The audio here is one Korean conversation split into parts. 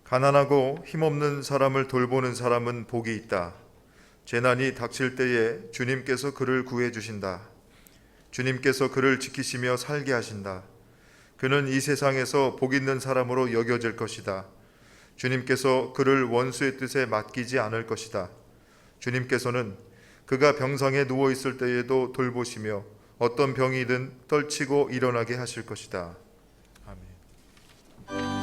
가난하고 힘없는 사람을 돌보는 사람은 복이 있다. 재난이 닥칠 때에 주님께서 그를 구해 주신다. 주님께서 그를 지키시며 살게 하신다. 그는 이 세상에서 복 있는 사람으로 여겨질 것이다. 주님께서 그를 원수의 뜻에 맡기지 않을 것이다. 주님께서는 그가 병상에 누워 있을 때에도 돌보시며 어떤 병이든 떨치고 일어나게 하실 것이다. 아멘.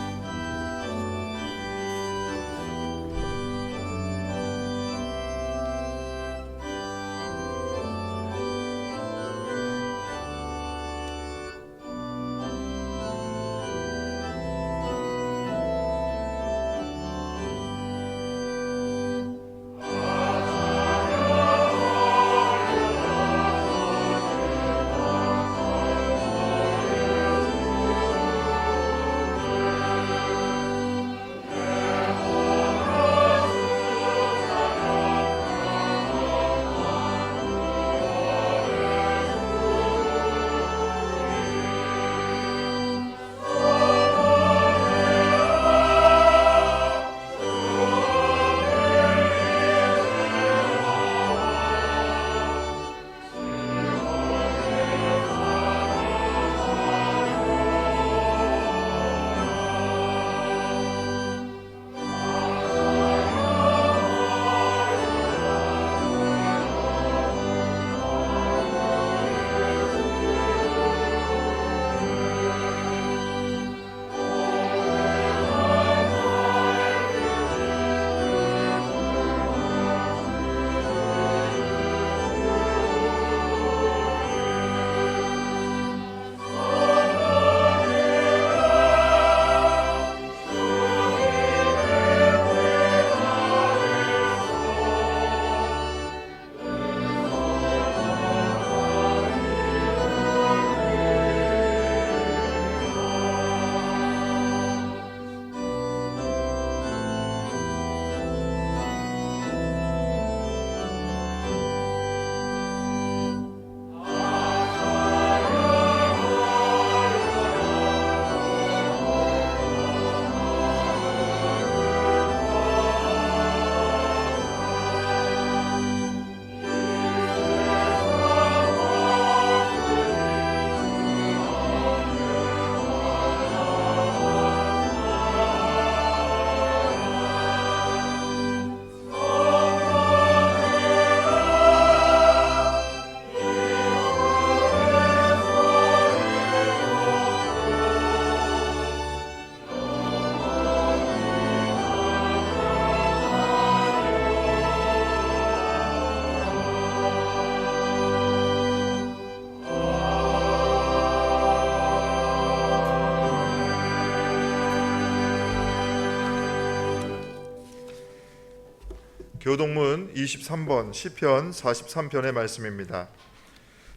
교동문 23번 시편 43편의 말씀입니다.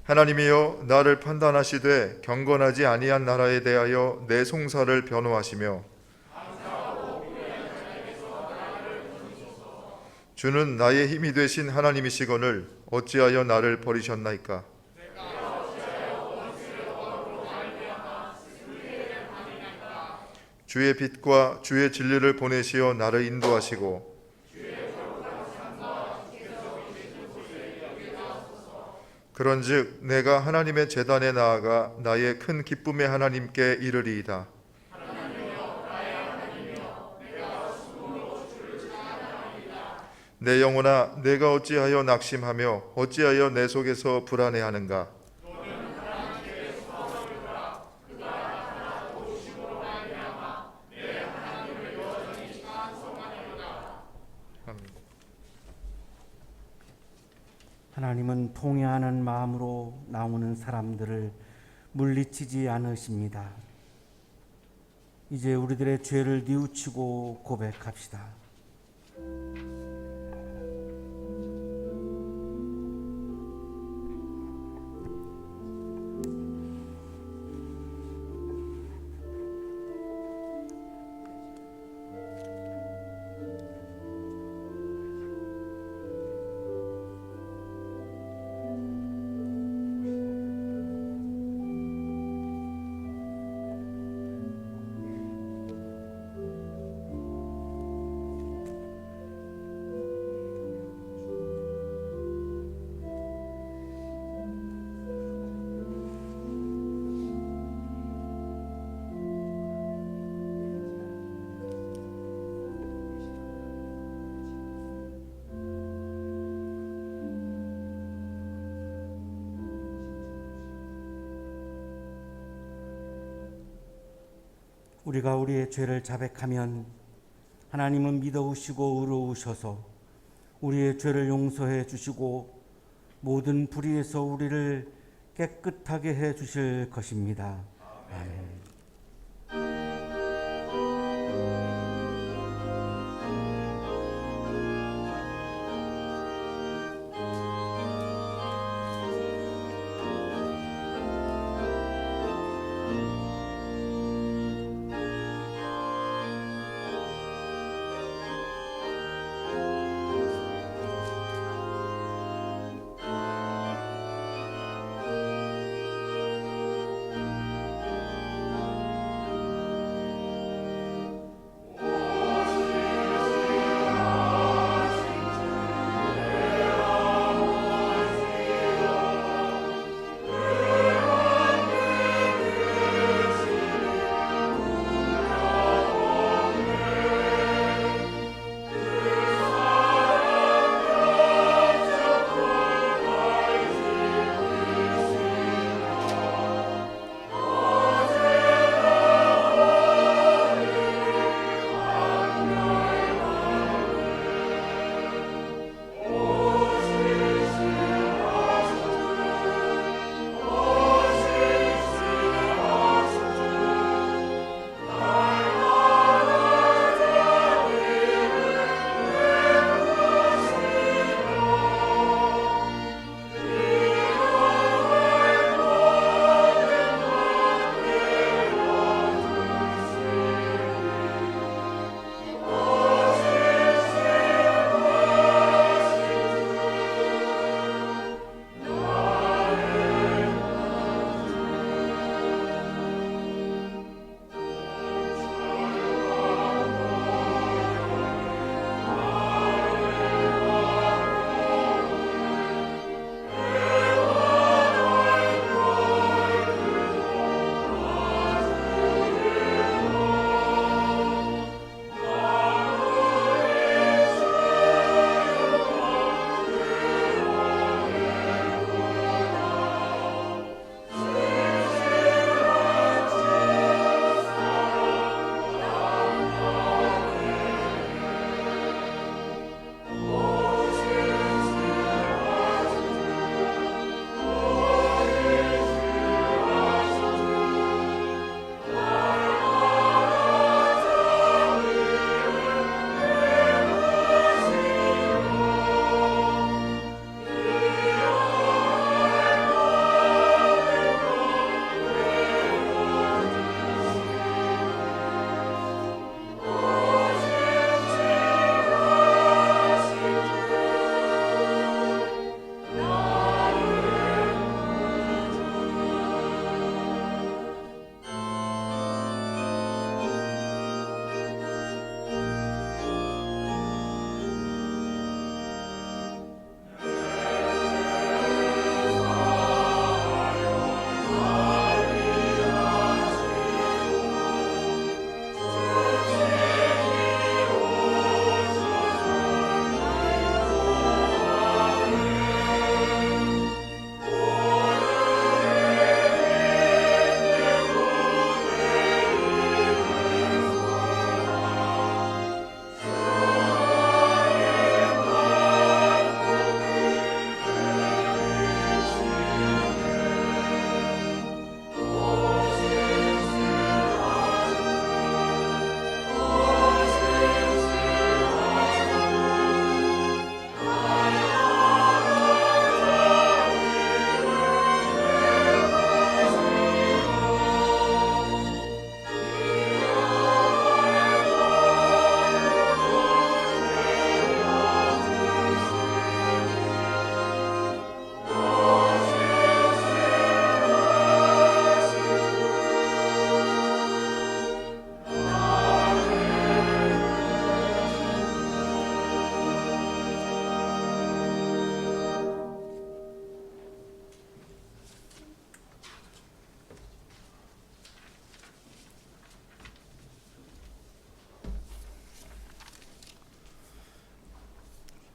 하나님이여 나를 판단하시되 경건하지 아니한 나라에 대하여 내 송사를 변호하시며 주는 나의 힘이 되신 하나님이시거늘 어찌하여 나를 버리셨나이까. 주의 빛과 주의 진리를 보내시어 나를 인도하시고 그런즉 내가 하나님의 제단에 나아가 나의 큰 기쁨의 하나님께 이르리이다. 내 영혼아 내가 어찌하여 낙심하며 어찌하여 내 속에서 불안해하는가. 하나님은 통회하는 마음으로 나오는 사람들을 물리치지 않으십니다. 이제 우리들의 죄를 뉘우치고 고백합시다. 우리가 우리의 죄를 자백하면 하나님은 믿어오시고 의로우셔서 우리의 죄를 용서해 주시고 모든 불의에서 우리를 깨끗하게 해 주실 것입니다. 아멘.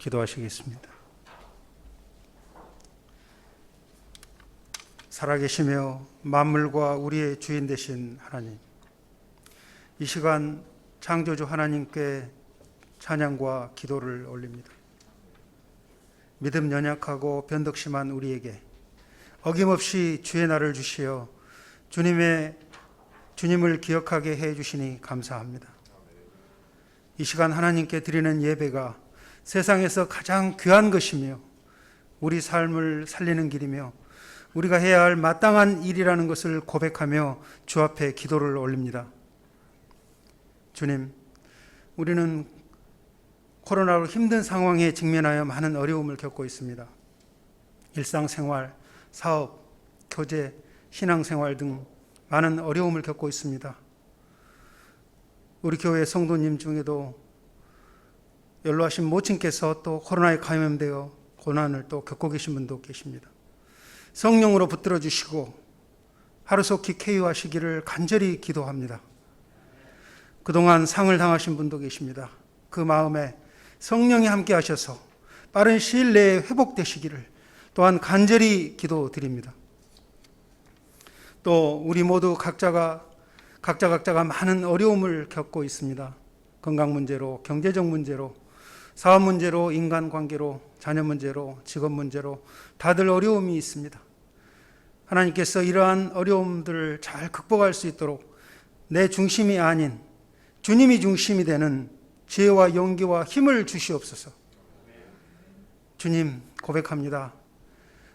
기도하시겠습니다. 살아계시며 만물과 우리의 주인 되신 하나님, 이 시간 창조주 하나님께 찬양과 기도를 올립니다. 믿음 연약하고 변덕심한 우리에게 어김없이 주의 날을 주시어 주님을 기억하게 해 주시니 감사합니다. 이 시간 하나님께 드리는 예배가 세상에서 가장 귀한 것이며 우리 삶을 살리는 길이며 우리가 해야 할 마땅한 일이라는 것을 고백하며 주 앞에 기도를 올립니다. 주님, 우리는 코로나로 힘든 상황에 직면하여 많은 어려움을 겪고 있습니다. 일상생활, 사업, 교제, 신앙생활 등 많은 어려움을 겪고 있습니다. 우리 교회 성도님 중에도 연로하신 모친께서 또 코로나에 감염되어 고난을 또 겪고 계신 분도 계십니다. 성령으로 붙들어 주시고 하루속히 쾌유하시기를 간절히 기도합니다. 그동안 상을 당하신 분도 계십니다. 그 마음에 성령이 함께 하셔서 빠른 시일 내에 회복되시기를 또한 간절히 기도드립니다. 또 우리 모두 각자가 많은 어려움을 겪고 있습니다. 건강 문제로, 경제적 문제로, 사업 문제로, 인간관계로, 자녀 문제로, 직업 문제로 다들 어려움이 있습니다. 하나님께서 이러한 어려움들을 잘 극복할 수 있도록 내 중심이 아닌 주님이 중심이 되는 지혜와 용기와 힘을 주시옵소서. 주님, 고백합니다.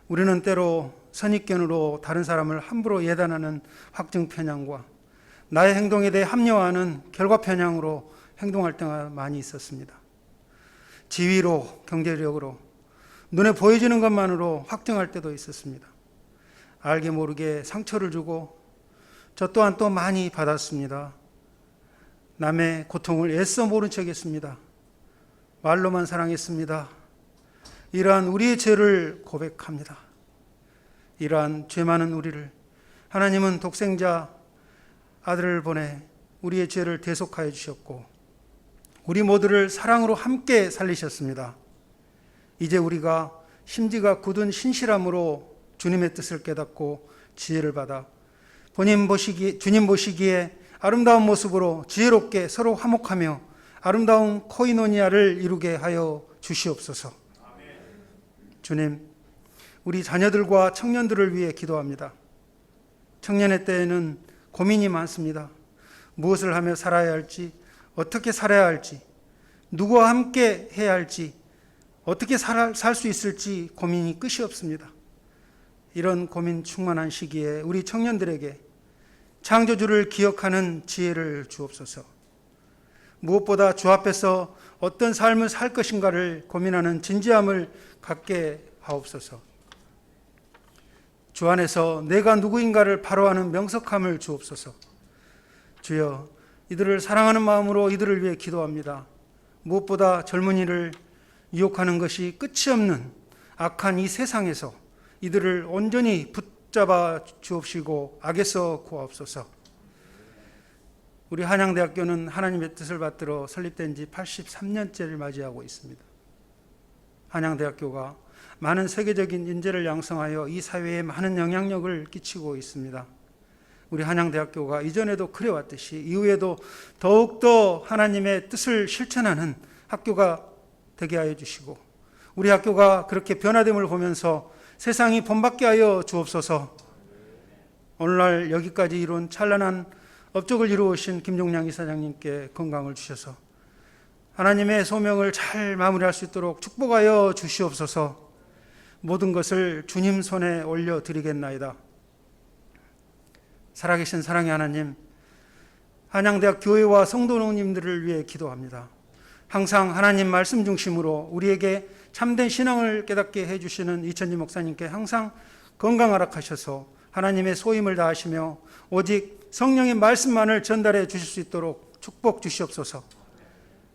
우리는 때로 선입견으로 다른 사람을 함부로 예단하는 확증 편향과 나의 행동에 대해 합리화하는 결과 편향으로 행동할 때가 많이 있었습니다. 지위로, 경제력으로, 눈에 보여지는 것만으로 확증할 때도 있었습니다. 알게 모르게 상처를 주고 저 또한 또 많이 받았습니다. 남의 고통을 애써 모른 척했습니다. 말로만 사랑했습니다. 이러한 우리의 죄를 고백합니다. 이러한 죄 많은 우리를 하나님은 독생자 아들을 보내 우리의 죄를 대속하여 주셨고 우리 모두를 사랑으로 함께 살리셨습니다. 이제 우리가 심지가 굳은 신실함으로 주님의 뜻을 깨닫고 지혜를 받아 주님 보시기에 아름다운 모습으로 지혜롭게 서로 화목하며 아름다운 코이노니아를 이루게 하여 주시옵소서. 주님, 우리 자녀들과 청년들을 위해 기도합니다. 청년의 때에는 고민이 많습니다. 무엇을 하며 살아야 할지, 어떻게 살아야 할지, 누구와 함께 해야 할지, 어떻게 살 수 있을지 고민이 끝이 없습니다. 이런 고민 충만한 시기에 우리 청년들에게 창조주를 기억하는 지혜를 주옵소서. 무엇보다 주 앞에서 어떤 삶을 살 것인가를 고민하는 진지함을 갖게 하옵소서. 주 안에서 내가 누구인가를 바로 아는 명석함을 주옵소서. 주여, 이들을 사랑하는 마음으로 이들을 위해 기도합니다. 무엇보다 젊은이를 유혹하는 것이 끝이 없는 악한 이 세상에서 이들을 온전히 붙잡아 주옵시고 악에서 구하옵소서. 우리 한양대학교는 하나님의 뜻을 받들어 설립된 지 83년째를 맞이하고 있습니다. 한양대학교가 많은 세계적인 인재를 양성하여 이 사회에 많은 영향력을 끼치고 있습니다. 우리 한양대학교가 이전에도 그래왔듯이 이후에도 더욱더 하나님의 뜻을 실천하는 학교가 되게 하여 주시고 우리 학교가 그렇게 변화됨을 보면서 세상이 본받게 하여 주옵소서. 오늘날 여기까지 이룬 찬란한 업적을 이루으신 김종량 이사장님께 건강을 주셔서 하나님의 소명을 잘 마무리할 수 있도록 축복하여 주시옵소서. 모든 것을 주님 손에 올려드리겠나이다. 살아계신 사랑의 하나님, 한양대학 교회와 성도님들을 위해 기도합니다. 항상 하나님 말씀 중심으로 우리에게 참된 신앙을 깨닫게 해주시는 이천진 목사님께 항상 건강 허락하셔서 하나님의 소임을 다하시며 오직 성령의 말씀만을 전달해 주실 수 있도록 축복 주시옵소서.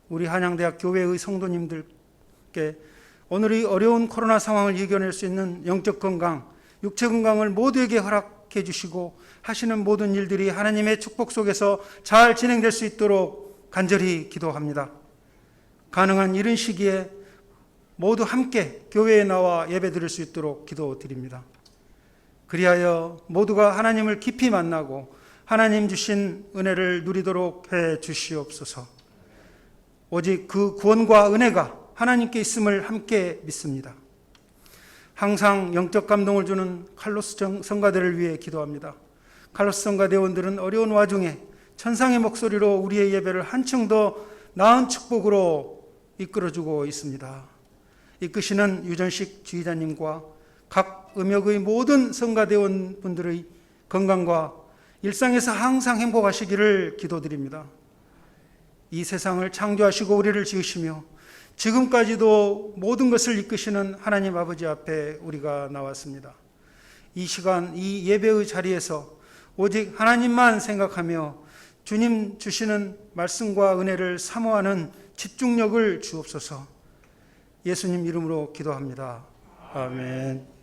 우리 한양대학 교회의 성도님들께 오늘의 어려운 코로나 상황을 이겨낼 수 있는 영적 건강, 육체 건강을 모두에게 허락해 주시고 하시는 모든 일들이 하나님의 축복 속에서 잘 진행될 수 있도록 간절히 기도합니다. 가능한 이른 시기에 모두 함께 교회에 나와 예배 드릴 수 있도록 기도드립니다. 그리하여 모두가 하나님을 깊이 만나고 하나님 주신 은혜를 누리도록 해 주시옵소서. 오직 그 구원과 은혜가 하나님께 있음을 함께 믿습니다. 항상 영적 감동을 주는 칼로스 성가대를 위해 기도합니다. 칼로스 성가대원들은 어려운 와중에 천상의 목소리로 우리의 예배를 한층 더 나은 축복으로 이끌어주고 있습니다. 이끄시는 유전식 지휘자님과 각 음역의 모든 성가대원 분들의 건강과 일상에서 항상 행복하시기를 기도드립니다. 이 세상을 창조하시고 우리를 지으시며 지금까지도 모든 것을 이끄시는 하나님 아버지 앞에 우리가 나왔습니다. 이 시간, 이 예배의 자리에서 오직 하나님만 생각하며 주님 주시는 말씀과 은혜를 사모하는 집중력을 주옵소서. 예수님 이름으로 기도합니다. 아멘.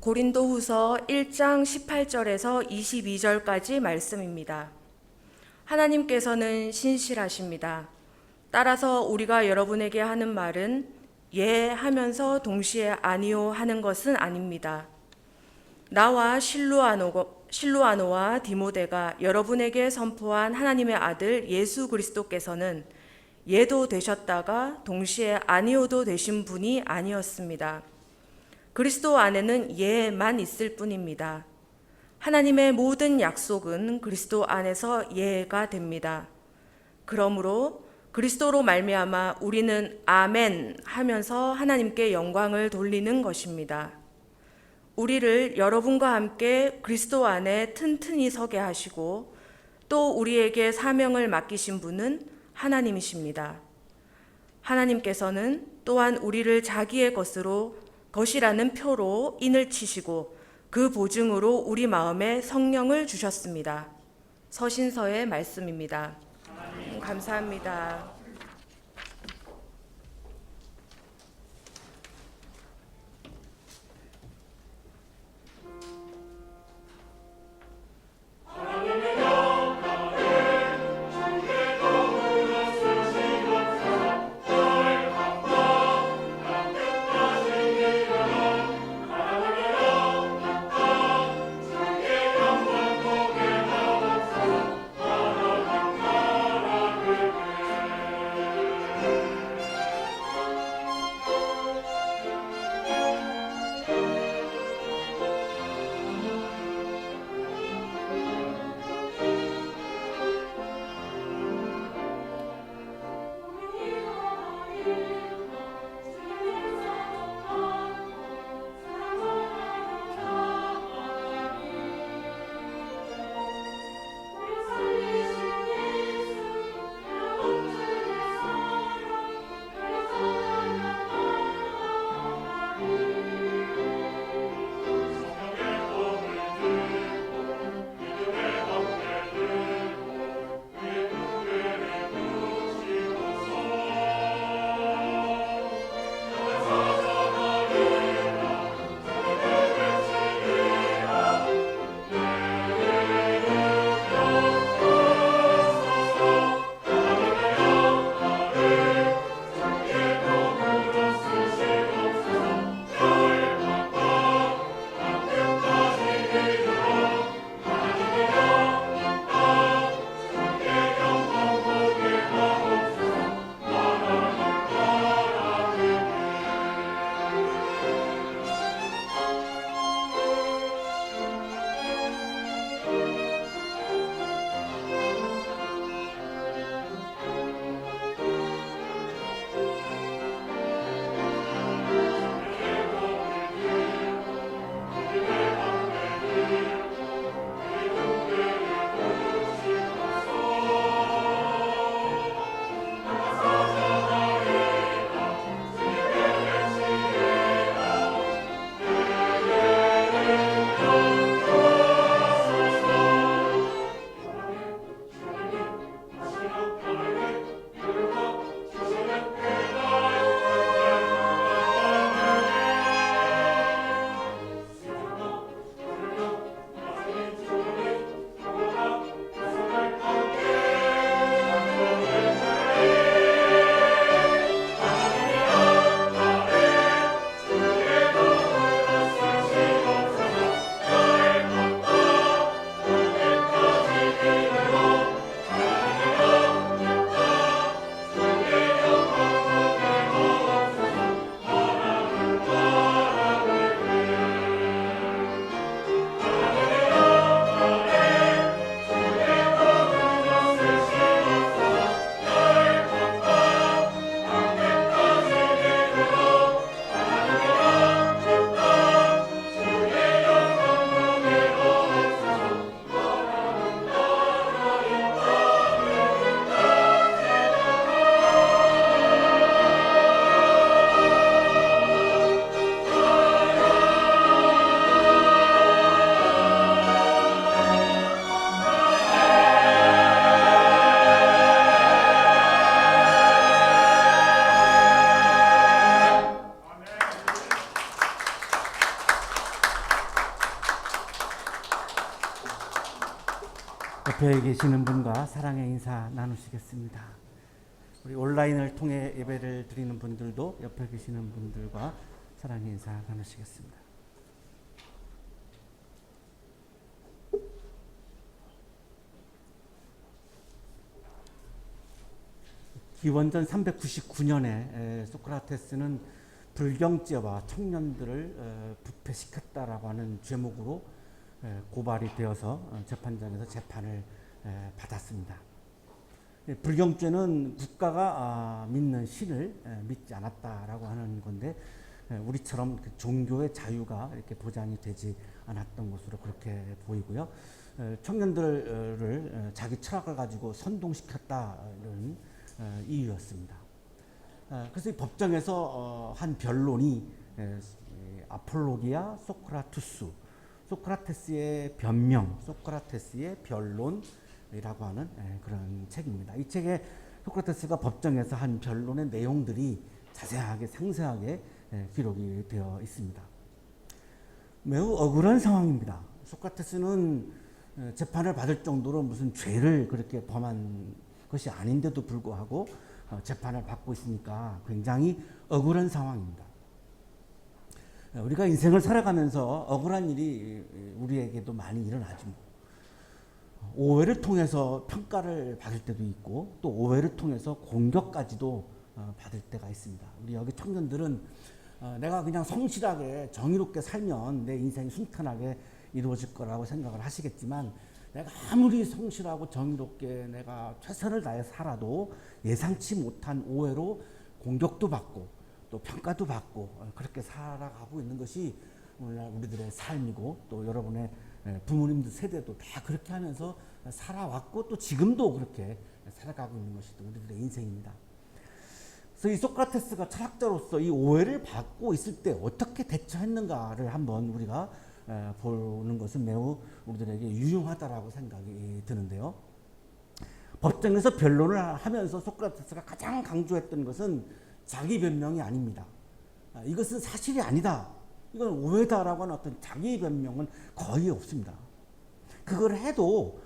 고린도후서 1장 18절에서 22절까지 말씀입니다. 하나님께서는 신실하십니다. 따라서 우리가 여러분에게 하는 말은 예 하면서 동시에 아니요 하는 것은 아닙니다. 나와 실루아노와 디모데가 여러분에게 선포한 하나님의 아들 예수 그리스도께서는 예도 되셨다가 동시에 아니요도 되신 분이 아니었습니다. 그리스도 안에는 예만 있을 뿐입니다. 하나님의 모든 약속은 그리스도 안에서 예가 됩니다. 그러므로 그리스도로 말미암아 우리는 아멘 하면서 하나님께 영광을 돌리는 것입니다. 우리를 여러분과 함께 그리스도 안에 튼튼히 서게 하시고 또 우리에게 사명을 맡기신 분은 하나님이십니다. 하나님께서는 또한 우리를 자기의 것이라는 표로 인을 치시고 그 보증으로 우리 마음에 성령을 주셨습니다. 서신서의 말씀입니다. 감사합니다. 옆에 계시는 분과 사랑의 인사 나누시겠습니다. 우리 온라인을 통해 예배를 드리는 분들도 옆에 계시는 분들과 사랑의 인사 나누시겠습니다. 기원전 399년에 소크라테스는 불경죄와 청년들을 부패시켰다라고 하는 죄목으로 고발이 되어서 재판장에서 재판을 받았습니다. 불경죄는 국가가 믿는 신을 믿지 않았다라고 하는 건데 우리처럼 그 종교의 자유가 이렇게 보장이 되지 않았던 것으로 그렇게 보이고요. 청년들을 자기 철학을 가지고 선동시켰다는 이유였습니다. 그래서 이 법정에서 한 변론이 아폴로기아 소크라투스, 소크라테스의 변명, 소크라테스의 변론이라고 하는 그런 책입니다. 이 책에 소크라테스가 법정에서 한 변론의 내용들이 자세하게 상세하게 기록이 되어 있습니다. 매우 억울한 상황입니다. 소크라테스는 재판을 받을 정도로 무슨 죄를 그렇게 범한 것이 아닌데도 불구하고 재판을 받고 있으니까 굉장히 억울한 상황입니다. 우리가 인생을 살아가면서 억울한 일이 우리에게도 많이 일어나죠. 오해를 통해서 평가를 받을 때도 있고 또 오해를 통해서 공격까지도 받을 때가 있습니다. 우리 여기 청년들은 내가 그냥 성실하게 정의롭게 살면 내 인생이 순탄하게 이루어질 거라고 생각을 하시겠지만 내가 아무리 성실하고 정의롭게 내가 최선을 다해 살아도 예상치 못한 오해로 공격도 받고 또 평가도 받고 그렇게 살아가고 있는 것이 오늘날 우리들의 삶이고 또 여러분의 부모님들 세대도 다 그렇게 하면서 살아왔고 또 지금도 그렇게 살아가고 있는 것이 우리들의 인생입니다. 그래서 이 소크라테스가 철학자로서 이 오해를 받고 있을 때 어떻게 대처했는가를 한번 우리가 보는 것은 매우 우리들에게 유용하다라고 생각이 드는데요. 법정에서 변론을 하면서 소크라테스가 가장 강조했던 것은 자기 변명이 아닙니다. 이것은 사실이 아니다. 이건 오해다라고 하는 어떤 자기 변명은 거의 없습니다. 그걸 해도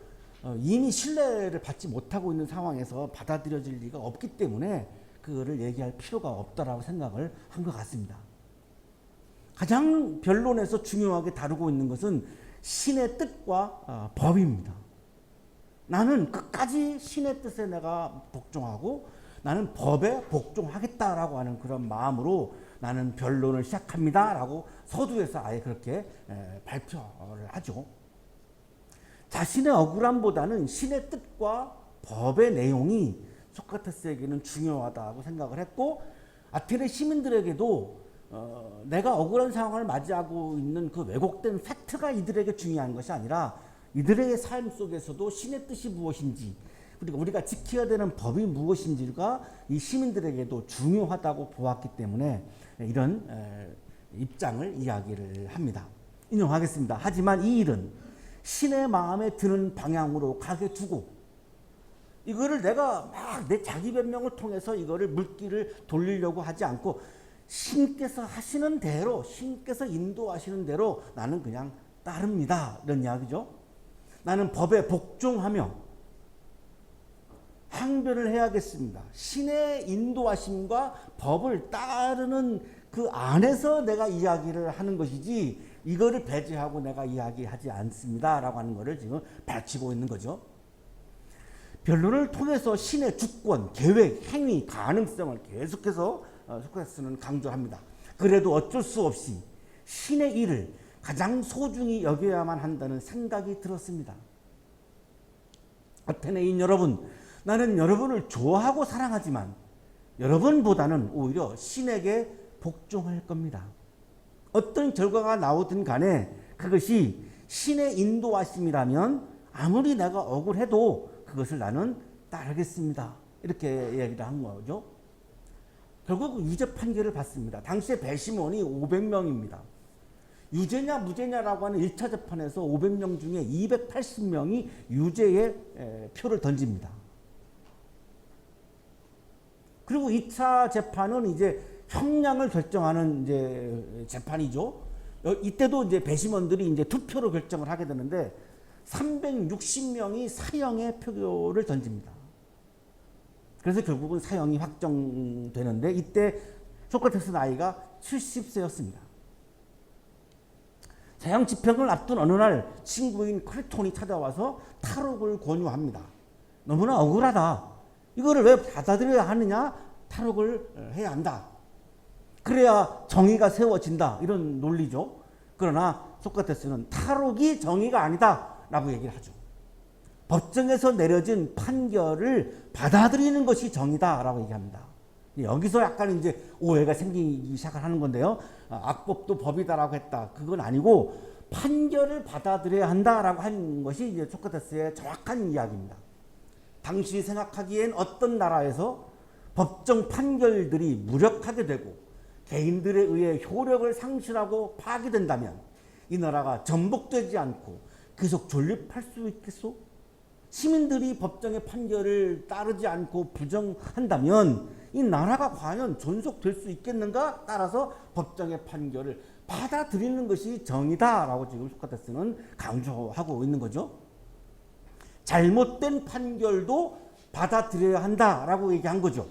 이미 신뢰를 받지 못하고 있는 상황에서 받아들여질 리가 없기 때문에 그거를 얘기할 필요가 없다라고 생각을 한 것 같습니다. 가장 변론에서 중요하게 다루고 있는 것은 신의 뜻과 법입니다. 나는 끝까지 신의 뜻에 내가 복종하고 나는 법에 복종하겠다라고 하는 그런 마음으로 나는 변론을 시작합니다라고 서두에서 아예 그렇게 발표를 하죠. 자신의 억울함보다는 신의 뜻과 법의 내용이 소크라테스에게는 중요하다고 생각을 했고 아테네 시민들에게도 내가 억울한 상황을 맞이하고 있는 그 왜곡된 팩트가 이들에게 중요한 것이 아니라 이들의 삶 속에서도 신의 뜻이 무엇인지 그리고 우리가 지켜야 되는 법이 무엇인지가 이 시민들에게도 중요하다고 보았기 때문에 이런 입장을 이야기를 합니다. 인용하겠습니다. 하지만 이 일은 신의 마음에 드는 방향으로 가게 두고 이거를 내가 막 내 자기 변명을 통해서 이거를 물기를 돌리려고 하지 않고 신께서 하시는 대로 신께서 인도하시는 대로 나는 그냥 따릅니다. 이런 이야기죠. 나는 법에 복종하며 항변을 해야겠습니다. 신의 인도하심과 법을 따르는 그 안에서 내가 이야기를 하는 것이지 이거를 배제하고 내가 이야기하지 않습니다. 라고 하는 것을 지금 밝히고 있는 거죠. 변론을 통해서 신의 주권, 계획, 행위, 가능성을 계속해서 소크라테스는 강조합니다. 그래도 어쩔 수 없이 신의 일을 가장 소중히 여겨야만 한다는 생각이 들었습니다. 아테네인 여러분, 나는 여러분을 좋아하고 사랑하지만 여러분보다는 오히려 신에게 복종할 겁니다. 어떤 결과가 나오든 간에 그것이 신의 인도하심이라면 아무리 내가 억울해도 그것을 나는 따르겠습니다. 이렇게 얘기를 한 거죠. 결국 유죄 판결을 받습니다. 당시에 배심원이 500명입니다. 유죄냐 무죄냐라고 하는 1차 재판에서 500명 중에 280명이 유죄의 표를 던집니다. 그리고 2차 재판은 이제 형량을 결정하는 이제 재판이죠. 이때도 이제 배심원들이 이제 투표로 결정을 하게 되는데 360명이 사형의 표결을 던집니다. 그래서 결국은 사형이 확정되는데 이때 소크라테스 나이가 70세였습니다. 사형 집행을 앞둔 어느 날 친구인 크리톤이 찾아와서 탈옥을 권유합니다. 너무나 억울하다. 이거를 왜 받아들여야 하느냐? 탈옥을 해야 한다. 그래야 정의가 세워진다. 이런 논리죠. 그러나 소크라테스는 탈옥이 정의가 아니다 라고 얘기를 하죠. 법정에서 내려진 판결을 받아들이는 것이 정의다 라고 얘기합니다. 여기서 약간 이제 오해가 생기기 시작하는 건데요. 악법도 법이다라고 했다. 그건 아니고 판결을 받아들여야 한다라고 한 것이 이제 소크라테스의 정확한 이야기입니다. 당시 생각하기엔 어떤 나라에서 법정 판결들이 무력하게 되고 개인들에 의해 효력을 상실하고 파기된다면 이 나라가 전복되지 않고 계속 존립할 수 있겠소? 시민들이 법정의 판결을 따르지 않고 부정한다면 이 나라가 과연 존속될 수 있겠는가? 따라서 법정의 판결을 받아들이는 것이 정의다라고 지금 소크라테스는 강조하고 있는 거죠. 잘못된 판결도 받아들여야 한다라고 얘기한 거죠.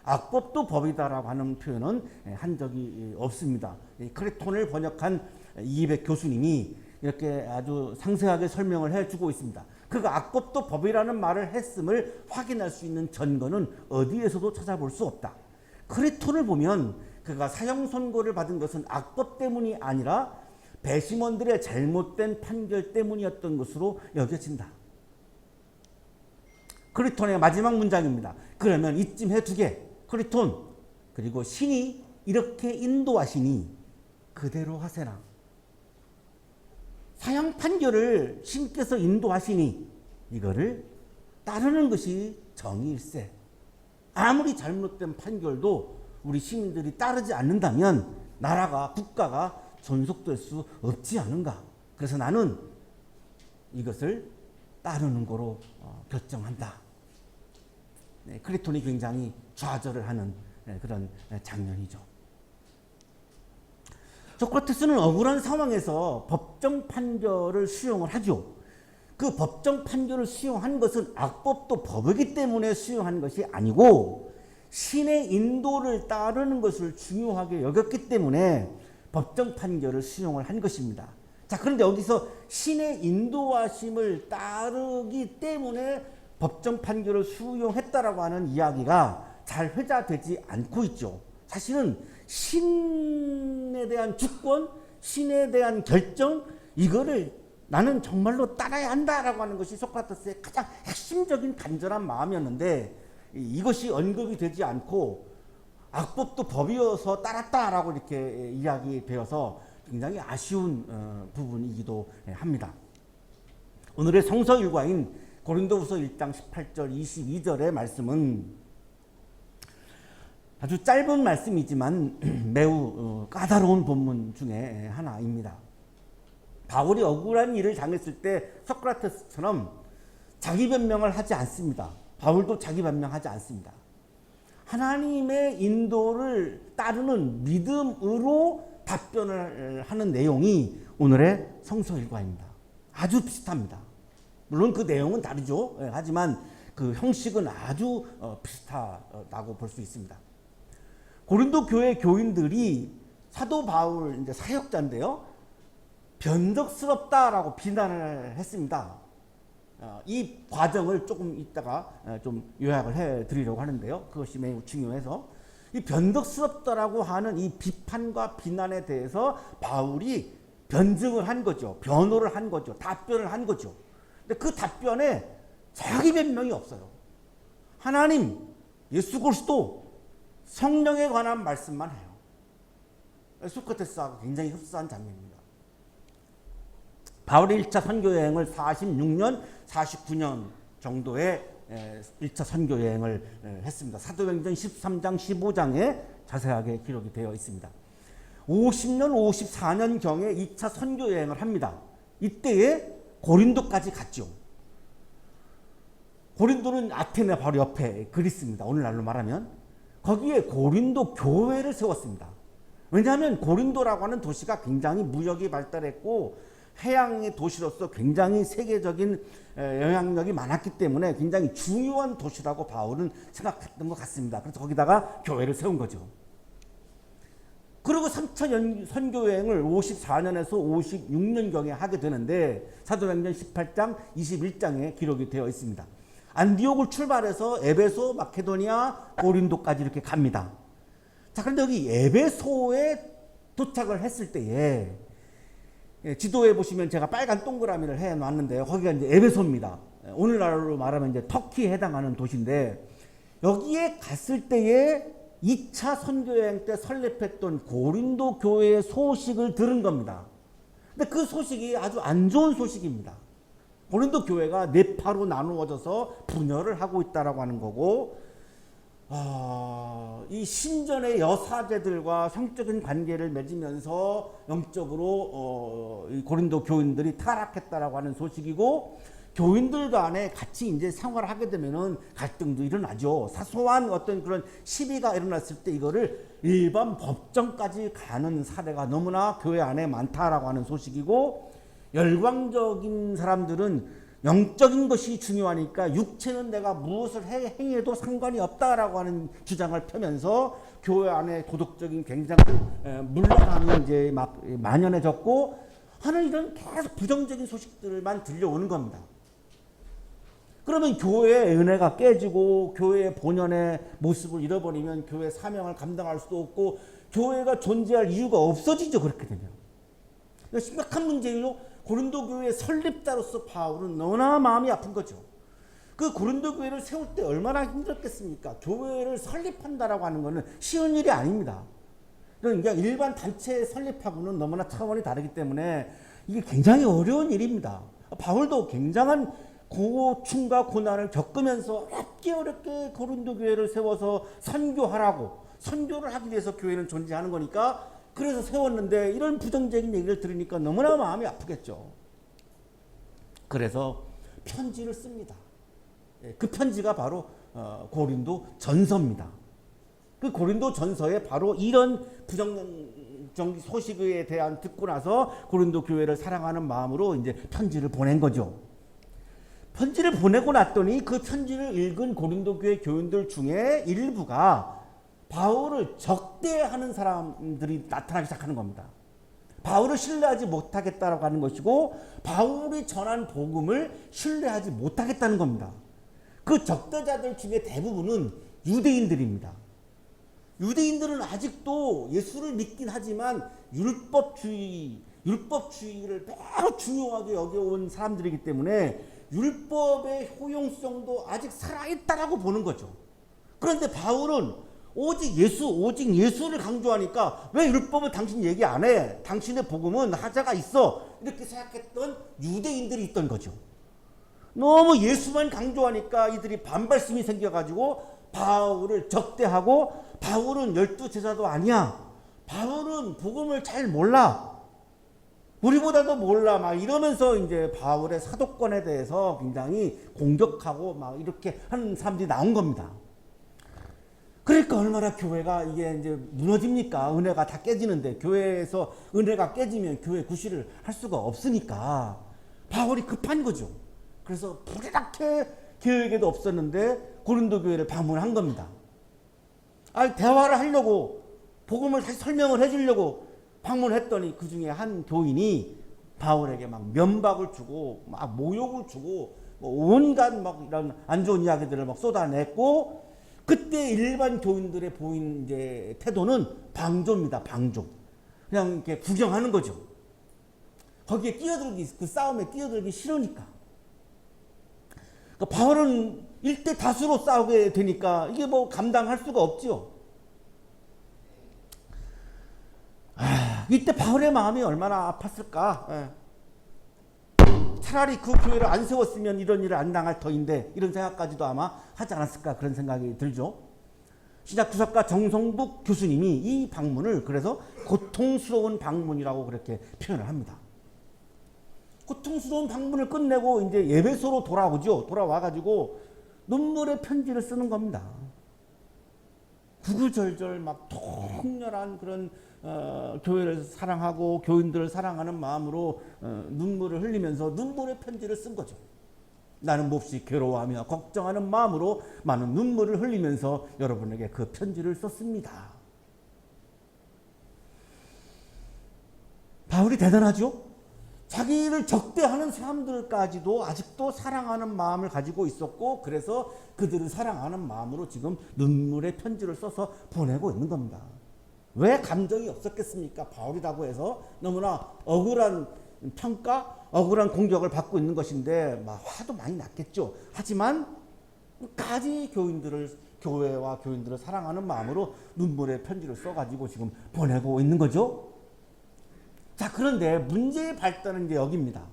악법도 법이다라고 하는 표현은 한 적이 없습니다. 크레톤을 번역한 이백 교수님이 이렇게 아주 상세하게 설명을 해주고 있습니다. 그가 악법도 법이라는 말을 했음을 확인할 수 있는 전거는 어디에서도 찾아볼 수 없다. 크레톤을 보면 그가 사형 선고를 받은 것은 악법 때문이 아니라 배심원들의 잘못된 판결 때문이었던 것으로 여겨진다. 크리톤의 마지막 문장입니다. 그러면 이쯤 해두게. 크리톤, 그리고 신이 이렇게 인도하시니 그대로 하세나. 사형 판결을 신께서 인도하시니 이거를 따르는 것이 정의일세. 아무리 잘못된 판결도 우리 시민들이 따르지 않는다면 나라가, 국가가 존속될 수 없지 않은가. 그래서 나는 이것을 따르는 거로 결정한다. 네, 크리톤이 굉장히 좌절을 하는 그런 장면이죠. 소크라테스는 억울한 상황에서 법정 판결을 수용을 하죠. 그 법정 판결을 수용한 것은 악법도 법이기 때문에 수용한 것이 아니고 신의 인도를 따르는 것을 중요하게 여겼기 때문에 법정 판결을 수용을 한 것입니다. 자, 그런데 여기서 신의 인도하심을 따르기 때문에 법정 판결을 수용했다라고 하는 이야기가 잘 회자되지 않고 있죠. 사실은 신에 대한 주권, 신에 대한 결정, 이거를 나는 정말로 따라야 한다라고 하는 것이 소크라테스의 가장 핵심적인 간절한 마음이었는데 이것이 언급이 되지 않고 악법도 법이어서 따랐다라고 이렇게 이야기되어서 굉장히 아쉬운 부분이기도 합니다. 오늘의 성서 일과인 고린도후서 1장 18절 22절의 말씀은 아주 짧은 말씀이지만 매우 까다로운 본문 중에 하나입니다. 바울이 억울한 일을 당했을 때 소크라테스처럼 자기 변명을 하지 않습니다. 바울도 자기 변명하지 않습니다. 하나님의 인도를 따르는 믿음으로 답변을 하는 내용이 오늘의 성서 일과입니다. 아주 비슷합니다. 물론 그 내용은 다르죠. 하지만 그 형식은 아주 비슷하다고 볼 수 있습니다. 고린도 교회 교인들이 사도 바울 이제 사역자인데요. 변덕스럽다라고 비난을 했습니다. 이 과정을 조금 이따가 좀 요약을 해 드리려고 하는데요. 그것이 매우 중요해서 이 변덕스럽다라고 하는 이 비판과 비난에 대해서 바울이 변증을 한 거죠. 변호를 한 거죠. 답변을 한 거죠. 근데 그 답변에 자기 변명이 없어요. 하나님, 예수 그리스도, 성령에 관한 말씀만 해요. 소크라테스하고 굉장히 흡사한 장면입니다. 바울의 1차 선교 여행을 46년, 49년 정도의 1차 선교 여행을 했습니다. 사도행전 13장, 15장에 자세하게 기록이 되어 있습니다. 50년, 54년경에 2차 선교 여행을 합니다. 이때에 고린도까지 갔죠. 고린도는 아테네 바로 옆에 그리스입니다. 오늘날로 말하면. 거기에 고린도 교회를 세웠습니다. 왜냐하면 고린도라고 하는 도시가 굉장히 무역이 발달했고 해양의 도시로서 굉장히 세계적인 영향력이 많았기 때문에 굉장히 중요한 도시라고 바울은 생각했던 것 같습니다. 그래서 거기다가 교회를 세운 거죠. 그리고 3차 선교여행을 54년에서 56년경에 하게 되는데 사도행전 18장 21장에 기록이 되어 있습니다. 안디옥을 출발해서 에베소, 마케도니아, 고린도까지 이렇게 갑니다. 자, 그런데 여기 에베소에 도착을 했을 때에 지도에 보시면 제가 빨간 동그라미를 해놨는데요. 거기가 이제 에베소입니다. 오늘날로 말하면 이제 터키에 해당하는 도시인데 여기에 갔을 때에 2차 선교여행 때 설립했던 고린도 교회의 소식을 들은 겁니다. 근데 그 소식이 아주 안 좋은 소식입니다. 고린도 교회가 네 파로 나누어져서 분열을 하고 있다라고 하는 거고, 이 신전의 여사제들과 성적인 관계를 맺으면서 영적으로 이 고린도 교인들이 타락했다라고 하는 소식이고, 교인들 간에 같이 이제 생활을 하게 되면은 갈등도 일어나죠. 사소한 어떤 그런 시비가 일어났을 때 이거를 일반 법정까지 가는 사례가 너무나 교회 안에 많다라고 하는 소식이고, 열광적인 사람들은 영적인 것이 중요하니까 육체는 내가 무엇을 행해도 상관이 없다라고 하는 주장을 펴면서 교회 안에 도덕적인 굉장한 물러남이 이제 막 만연해졌고 하는 이런 계속 부정적인 소식들만 들려오는 겁니다. 그러면 교회의 은혜가 깨지고 교회의 본연의 모습을 잃어버리면 교회 사명을 감당할 수도 없고 교회가 존재할 이유가 없어지죠. 그렇게 되면. 심각한 문제로 고린도 교회의 설립자로서 바울은 너무나 마음이 아픈 거죠. 그 고린도 교회를 세울 때 얼마나 힘들었겠습니까? 교회를 설립한다라고 하는 것은 쉬운 일이 아닙니다. 그러니까 일반 단체 설립하고는 너무나 차원이 다르기 때문에 이게 굉장히 어려운 일입니다. 바울도 굉장한 고충과 고난을 겪으면서 어렵게 고린도 교회를 세워서 선교를 하기 위해서 교회는 존재하는 거니까 그래서 세웠는데 이런 부정적인 얘기를 들으니까 너무나 마음이 아프겠죠. 그래서 편지를 씁니다. 그 편지가 바로 고린도 전서입니다. 그 고린도 전서에 바로 이런 부정적 소식에 대한 듣고 나서 고린도 교회를 사랑하는 마음으로 이제 편지를 보낸 거죠. 편지를 보내고 났더니 그 편지를 읽은 고린도 교회 교인들 중에 일부가 바울을 적대하는 사람들이 나타나기 시작하는 겁니다. 바울을 신뢰하지 못하겠다라고 하는 것이고 바울이 전한 복음을 신뢰하지 못하겠다는 겁니다. 그 적대자들 중에 대부분은 유대인들입니다. 유대인들은 아직도 예수를 믿긴 하지만 율법주의를 매우 중요하게 여겨온 사람들이기 때문에 율법의 효용성도 아직 살아있다라고 보는 거죠. 그런데 바울은 오직 예수를 강조하니까 왜 율법을 당신 얘기 안 해? 당신의 복음은 하자가 있어. 이렇게 생각했던 유대인들이 있던 거죠. 너무 예수만 강조하니까 이들이 반발심이 생겨가지고 바울을 적대하고 바울은 12제자도 아니야. 바울은 복음을 잘 몰라. 우리보다도 몰라. 막 이러면서 이제 바울의 사도권에 대해서 굉장히 공격하고 막 이렇게 하는 사람들이 나온 겁니다. 그러니까 얼마나 교회가 이게 이제 무너집니까? 은혜가 다 깨지는데 교회에서 은혜가 깨지면 교회 구실을 할 수가 없으니까 바울이 급한 거죠. 그래서 불이렇게 계획에도 없었는데 고린도 교회를 방문한 겁니다. 대화를 하려고 복음을 다시 설명을 해주려고 방문했더니 그 중에 한 교인이 바울에게 막 면박을 주고 막 모욕을 주고 뭐 온갖 막 이런 안 좋은 이야기들을 막 쏟아냈고 그때 일반 교인들의 보인 이제 태도는 방조입니다. 방조. 그냥 이렇게 구경하는 거죠. 거기에 그 싸움에 끼어들기 싫으니까. 그러니까 바울은 일대 다수로 싸우게 되니까 이게 뭐 감당할 수가 없죠. 이때 바울의 마음이 얼마나 아팠을까. 차라리 그 교회를 안 세웠으면 이런 일을 안 당할 터인데 이런 생각까지도 아마 하지 않았을까 그런 생각이 들죠. 신약구석가 정성북 교수님이 이 방문을 그래서 고통스러운 방문이라고 그렇게 표현을 합니다. 고통스러운 방문을 끝내고 이제 에베소로 돌아오죠. 돌아와가지고 눈물의 편지를 쓰는 겁니다. 구구절절 막 통렬한 그런 교회를 사랑하고 교인들을 사랑하는 마음으로 눈물을 흘리면서 눈물의 편지를 쓴 거죠. 나는 몹시 괴로워하며 걱정하는 마음으로 많은 눈물을 흘리면서 여러분에게 그 편지를 썼습니다. 바울이 대단하죠? 자기를 적대하는 사람들까지도 아직도 사랑하는 마음을 가지고 있었고, 그래서 그들을 사랑하는 마음으로 지금 눈물의 편지를 써서 보내고 있는 겁니다. 왜 감정이 없었겠습니까? 바울이라고 해서 너무나 억울한 평가, 억울한 공격을 받고 있는 것인데 화도 많이 났겠죠. 하지만 끝까지 교회와 교인들을 사랑하는 마음으로 눈물의 편지를 써가지고 지금 보내고 있는 거죠. 자, 그런데 문제의 발단은 이제 여기입니다.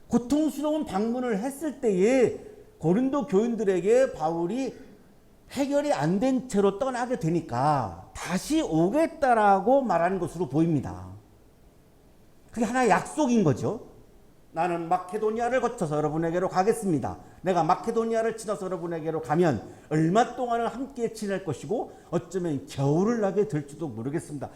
고통스러운 방문을 했을 때에 고린도 교인들에게 바울이 해결이 안 된 채로 떠나게 되니까 다시 오겠다라고 말하는 것으로 보입니다. 그게 하나의 약속인 거죠. 나는 마케도니아를 거쳐서 여러분에게로 가겠습니다. 내가 마케도니아를 지나서 여러분에게로 가면 얼마 동안을 함께 지낼 것이고 어쩌면 겨울을 나게 될지도 모르겠습니다.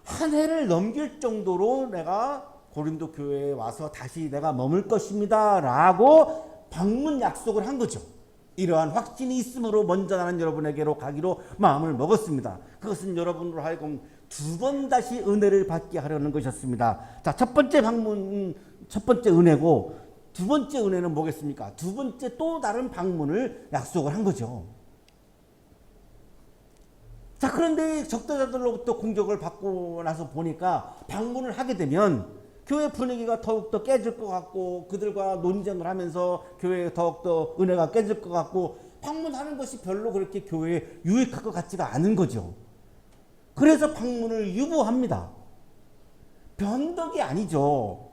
한 해를 넘길 정도로 내가 고린도 교회에 와서 다시 내가 머물 것입니다 라고 방문 약속을 한 거죠. 이러한 확신이 있으므로 먼저 나는 여러분에게로 가기로 마음을 먹었습니다. 그것은 여러분으로 하여금 두 번 다시 은혜를 받게 하려는 것이었습니다. 자, 첫 번째 방문, 첫 번째 은혜고, 두 번째 은혜는 뭐겠습니까? 두 번째 또 다른 방문을 약속을 한 거죠. 자, 그런데 적대자들로부터 공격을 받고 나서 보니까 방문을 하게 되면 교회 분위기가 더욱더 깨질 것 같고, 그들과 논쟁을 하면서 교회에 더욱더 은혜가 깨질 것 같고, 방문하는 것이 별로 그렇게 교회에 유익할 것 같지가 않은 거죠. 그래서 방문을 유보합니다. 변덕이 아니죠.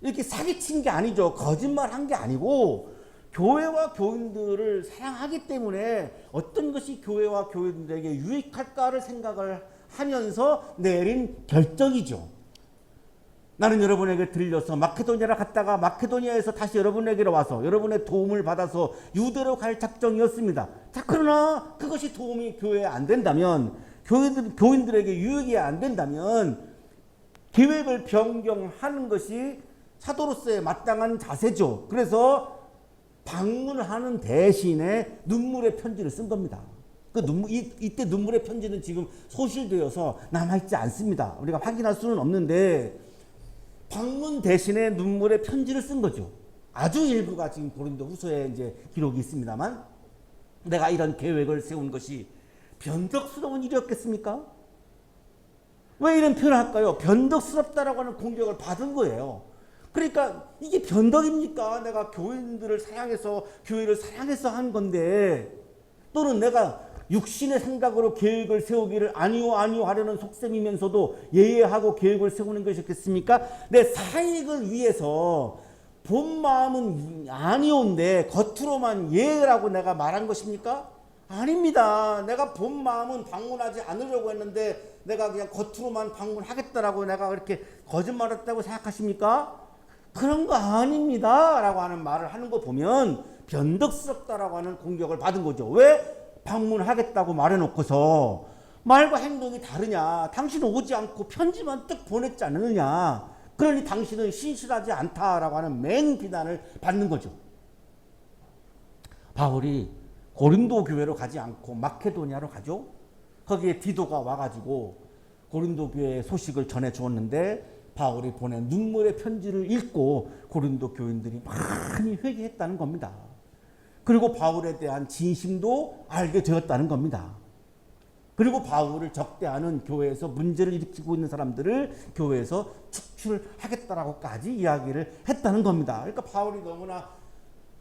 이렇게 사기친 게 아니죠. 거짓말한 게 아니고 교회와 교인들을 사랑하기 때문에 어떤 것이 교회와 교인들에게 유익할까를 생각을 하면서 내린 결정이죠. 나는 여러분에게 들려서 마케도니아를 갔다가 마케도니아에서 다시 여러분에게로 와서 여러분의 도움을 받아서 유대로 갈 작정이었습니다. 자, 그러나 그것이 도움이 교회에 안 된다면, 교인들에게 유익이 안 된다면 계획을 변경하는 것이 사도로서의 마땅한 자세죠. 그래서 방문하는 대신에 눈물의 편지를 쓴 겁니다. 이때 눈물의 편지는 지금 소실되어서 남아있지 않습니다. 우리가 확인할 수는 없는데 방문 대신에 눈물의 편지를 쓴 거죠. 아주 일부가 지금 고린도 후서에 이제 기록이 있습니다만, 내가 이런 계획을 세운 것이 변덕스러운 일이었겠습니까? 왜 이런 표현을 할까요? 변덕스럽다라고 하는 공격을 받은 거예요. 그러니까 이게 변덕입니까? 내가 교인들을 사랑해서, 교회를 사랑해서 한 건데, 또는 내가 육신의 생각으로 계획을 세우기를 아니요 하려는 속셈이면서도 예예하고 계획을 세우는 것이었겠습니까? 내 사익을 위해서 본 마음은 아니온데 겉으로만 예라고 내가 말한 것입니까? 아닙니다. 내가 본 마음은 방문하지 않으려고 했는데 내가 그냥 겉으로만 방문하겠다라고 내가 그렇게 거짓말했다고 생각하십니까? 그런 거 아닙니다 라고 하는 말을 하는 거 보면 변덕스럽다라고 하는 공격을 받은 거죠. 왜? 방문하겠다고 말해놓고서 말과 행동이 다르냐, 당신은 오지 않고 편지만 뜩 보냈지 않느냐, 그러니 당신은 신실하지 않다라고 하는 맹비난을 받는 거죠. 바울이 고린도 교회로 가지 않고 마케도니아로 가죠. 거기에 디도가 와가지고 고린도 교회의 소식을 전해 주었는데, 바울이 보낸 눈물의 편지를 읽고 고린도 교인들이 많이 회개했다는 겁니다. 그리고 바울에 대한 진심도 알게 되었다는 겁니다. 그리고 바울을 적대하는 교회에서 문제를 일으키고 있는 사람들을 교회에서 축출하겠다라고까지 이야기를 했다는 겁니다. 그러니까 바울이 너무나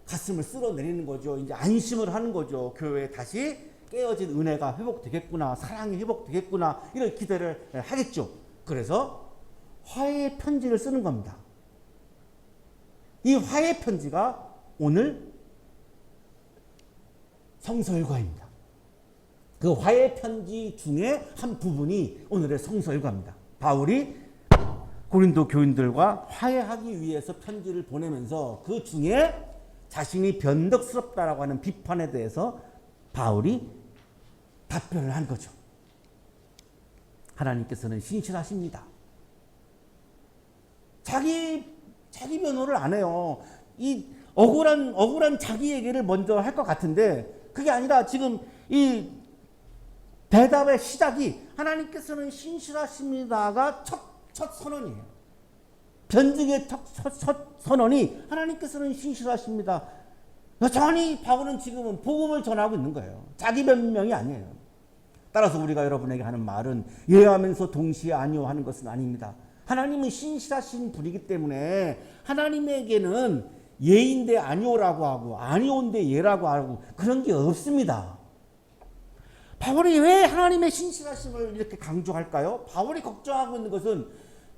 가슴을 쓸어내리는 거죠. 이제 안심을 하는 거죠. 교회에 다시 깨어진 은혜가 회복되겠구나, 사랑이 회복되겠구나, 이런 기대를 하겠죠. 그래서 화해의 편지를 쓰는 겁니다. 이 화해의 편지가 오늘 성서일과입니다. 그 화해 편지 중에 한 부분이 오늘의 성서일과입니다. 바울이 고린도 교인들과 화해하기 위해서 편지를 보내면서 그 중에 자신이 변덕스럽다라고 하는 비판에 대해서 바울이 답변을 한 거죠. 하나님께서는 신실하십니다. 자기 변호를 안 해요. 이 억울한 자기 얘기를 먼저 할 것 같은데 그게 아니라 지금 이 대답의 시작이 하나님께서는 신실하십니다가 첫 선언이에요. 변증의 첫 선언이 하나님께서는 신실하십니다. 여전히 바울은 지금은 복음을 전하고 있는 거예요. 자기 변명이 아니에요. 따라서 우리가 여러분에게 하는 말은 예하면서 동시에 아니요 하는 것은 아닙니다. 하나님은 신실하신 분이기 때문에 하나님에게는 예인데 아니오라고 하고 아니온데 예라고 하고 그런 게 없습니다. 바울이 왜 하나님의 신실하심을 이렇게 강조할까요? 바울이 걱정하고 있는 것은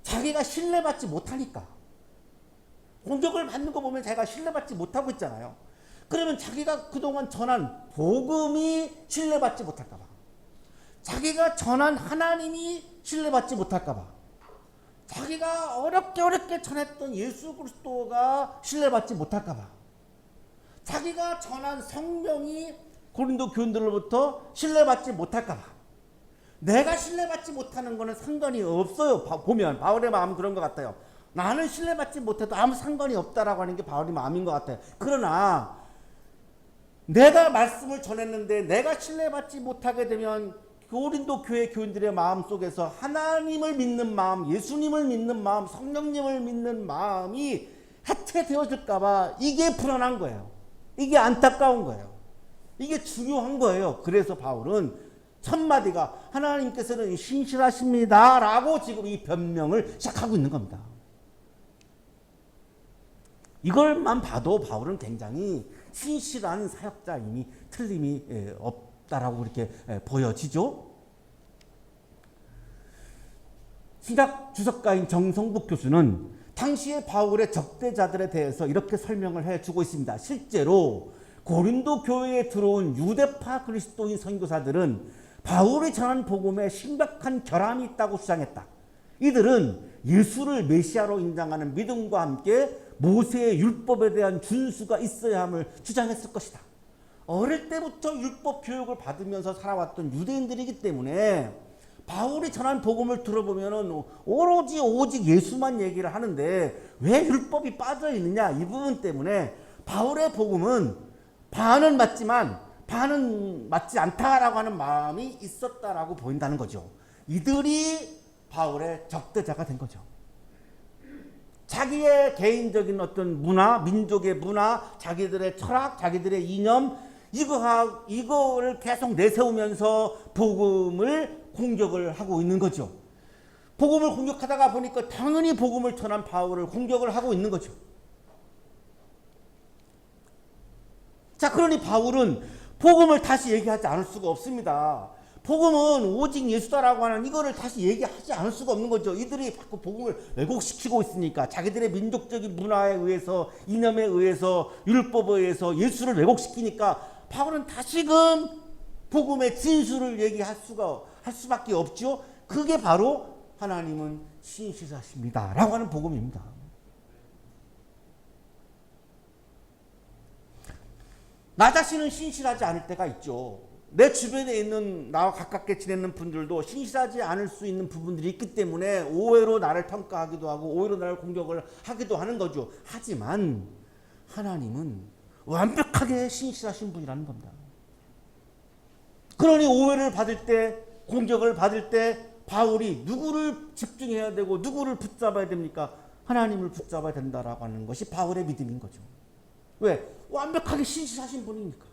자기가 신뢰받지 못하니까. 공격을 받는 거 보면 자기가 신뢰받지 못하고 있잖아요. 그러면 자기가 그동안 전한 복음이 신뢰받지 못할까 봐. 자기가 전한 하나님이 신뢰받지 못할까 봐. 자기가 어렵게 전했던 예수 그리스도가 신뢰받지 못할까 봐. 자기가 전한 성경이 고린도 교인들로부터 신뢰받지 못할까 봐. 내가 신뢰받지 못하는 거는 상관이 없어요. 보면 바울의 마음은 그런 것 같아요. 나는 신뢰받지 못해도 아무 상관이 없다라고 하는 게 바울의 마음인 것 같아요. 그러나 내가 말씀을 전했는데 내가 신뢰받지 못하게 되면 고린도 교회 교인들의 마음 속에서 하나님을 믿는 마음, 예수님을 믿는 마음, 성령님을 믿는 마음이 해체되어질까 봐 이게 불안한 거예요. 이게 안타까운 거예요. 이게 중요한 거예요. 그래서 바울은 첫 마디가 하나님께서는 신실하십니다 라고 지금 이 변명을 시작하고 있는 겁니다. 이걸만 봐도 바울은 굉장히 신실한 사역자임이 틀림이 없다라고 이렇게 보여지죠. 신학 주석가인 정성북 교수는 당시의 바울의 적대자들에 대해서 이렇게 설명을 해주고 있습니다. 실제로 고린도 교회에 들어온 유대파 그리스도인 선교사들은 바울이 전한 복음에 심각한 결함이 있다고 주장했다. 이들은 예수를 메시아로 인정하는 믿음과 함께 모세의 율법에 대한 준수가 있어야 함을 주장했을 것이다. 어릴 때부터 율법 교육을 받으면서 살아왔던 유대인들이기 때문에 바울이 전한 복음을 들어보면 오직 예수만 얘기를 하는데 왜 율법이 빠져 있느냐, 이 부분 때문에 바울의 복음은 반은 맞지만 반은 맞지 않다라고 하는 마음이 있었다라고 보인다는 거죠. 이들이 바울의 적대자가 된 거죠. 자기의 개인적인 어떤 문화, 민족의 문화, 자기들의 철학, 자기들의 이념, 이거를 계속 내세우면서 복음을 공격을 하고 있는 거죠. 복음을 공격하다가 보니까 당연히 복음을 전한 바울을 공격을 하고 있는 거죠. 자, 그러니 바울은 복음을 다시 얘기하지 않을 수가 없습니다. 복음은 오직 예수다라고 하는 이거를 다시 얘기하지 않을 수가 없는 거죠. 이들이 자꾸 복음을 왜곡시키고 있으니까 자기들의 민족적인 문화에 의해서, 이념에 의해서, 율법에 의해서 예수를 왜곡시키니까 바울은 다시금 복음의 진수를 얘기할 수밖에 없죠. 그게 바로 하나님은 신실하십니다 라고 하는 복음입니다. 나 자신은 신실하지 않을 때가 있죠. 내 주변에 있는 나와 가깝게 지내는 분들도 신실하지 않을 수 있는 부분들이 있기 때문에 오해로 나를 평가하기도 하고 오해로 나를 공격을 하기도 하는 거죠. 하지만 하나님은 완벽하게 신실하신 분이라는 겁니다. 그러니 오해를 받을 때, 공격을 받을 때 바울이 누구를 집중해야 되고 누구를 붙잡아야 됩니까? 하나님을 붙잡아야 된다라고 하는 것이 바울의 믿음인 거죠. 왜? 완벽하게 신실하신 분이니까.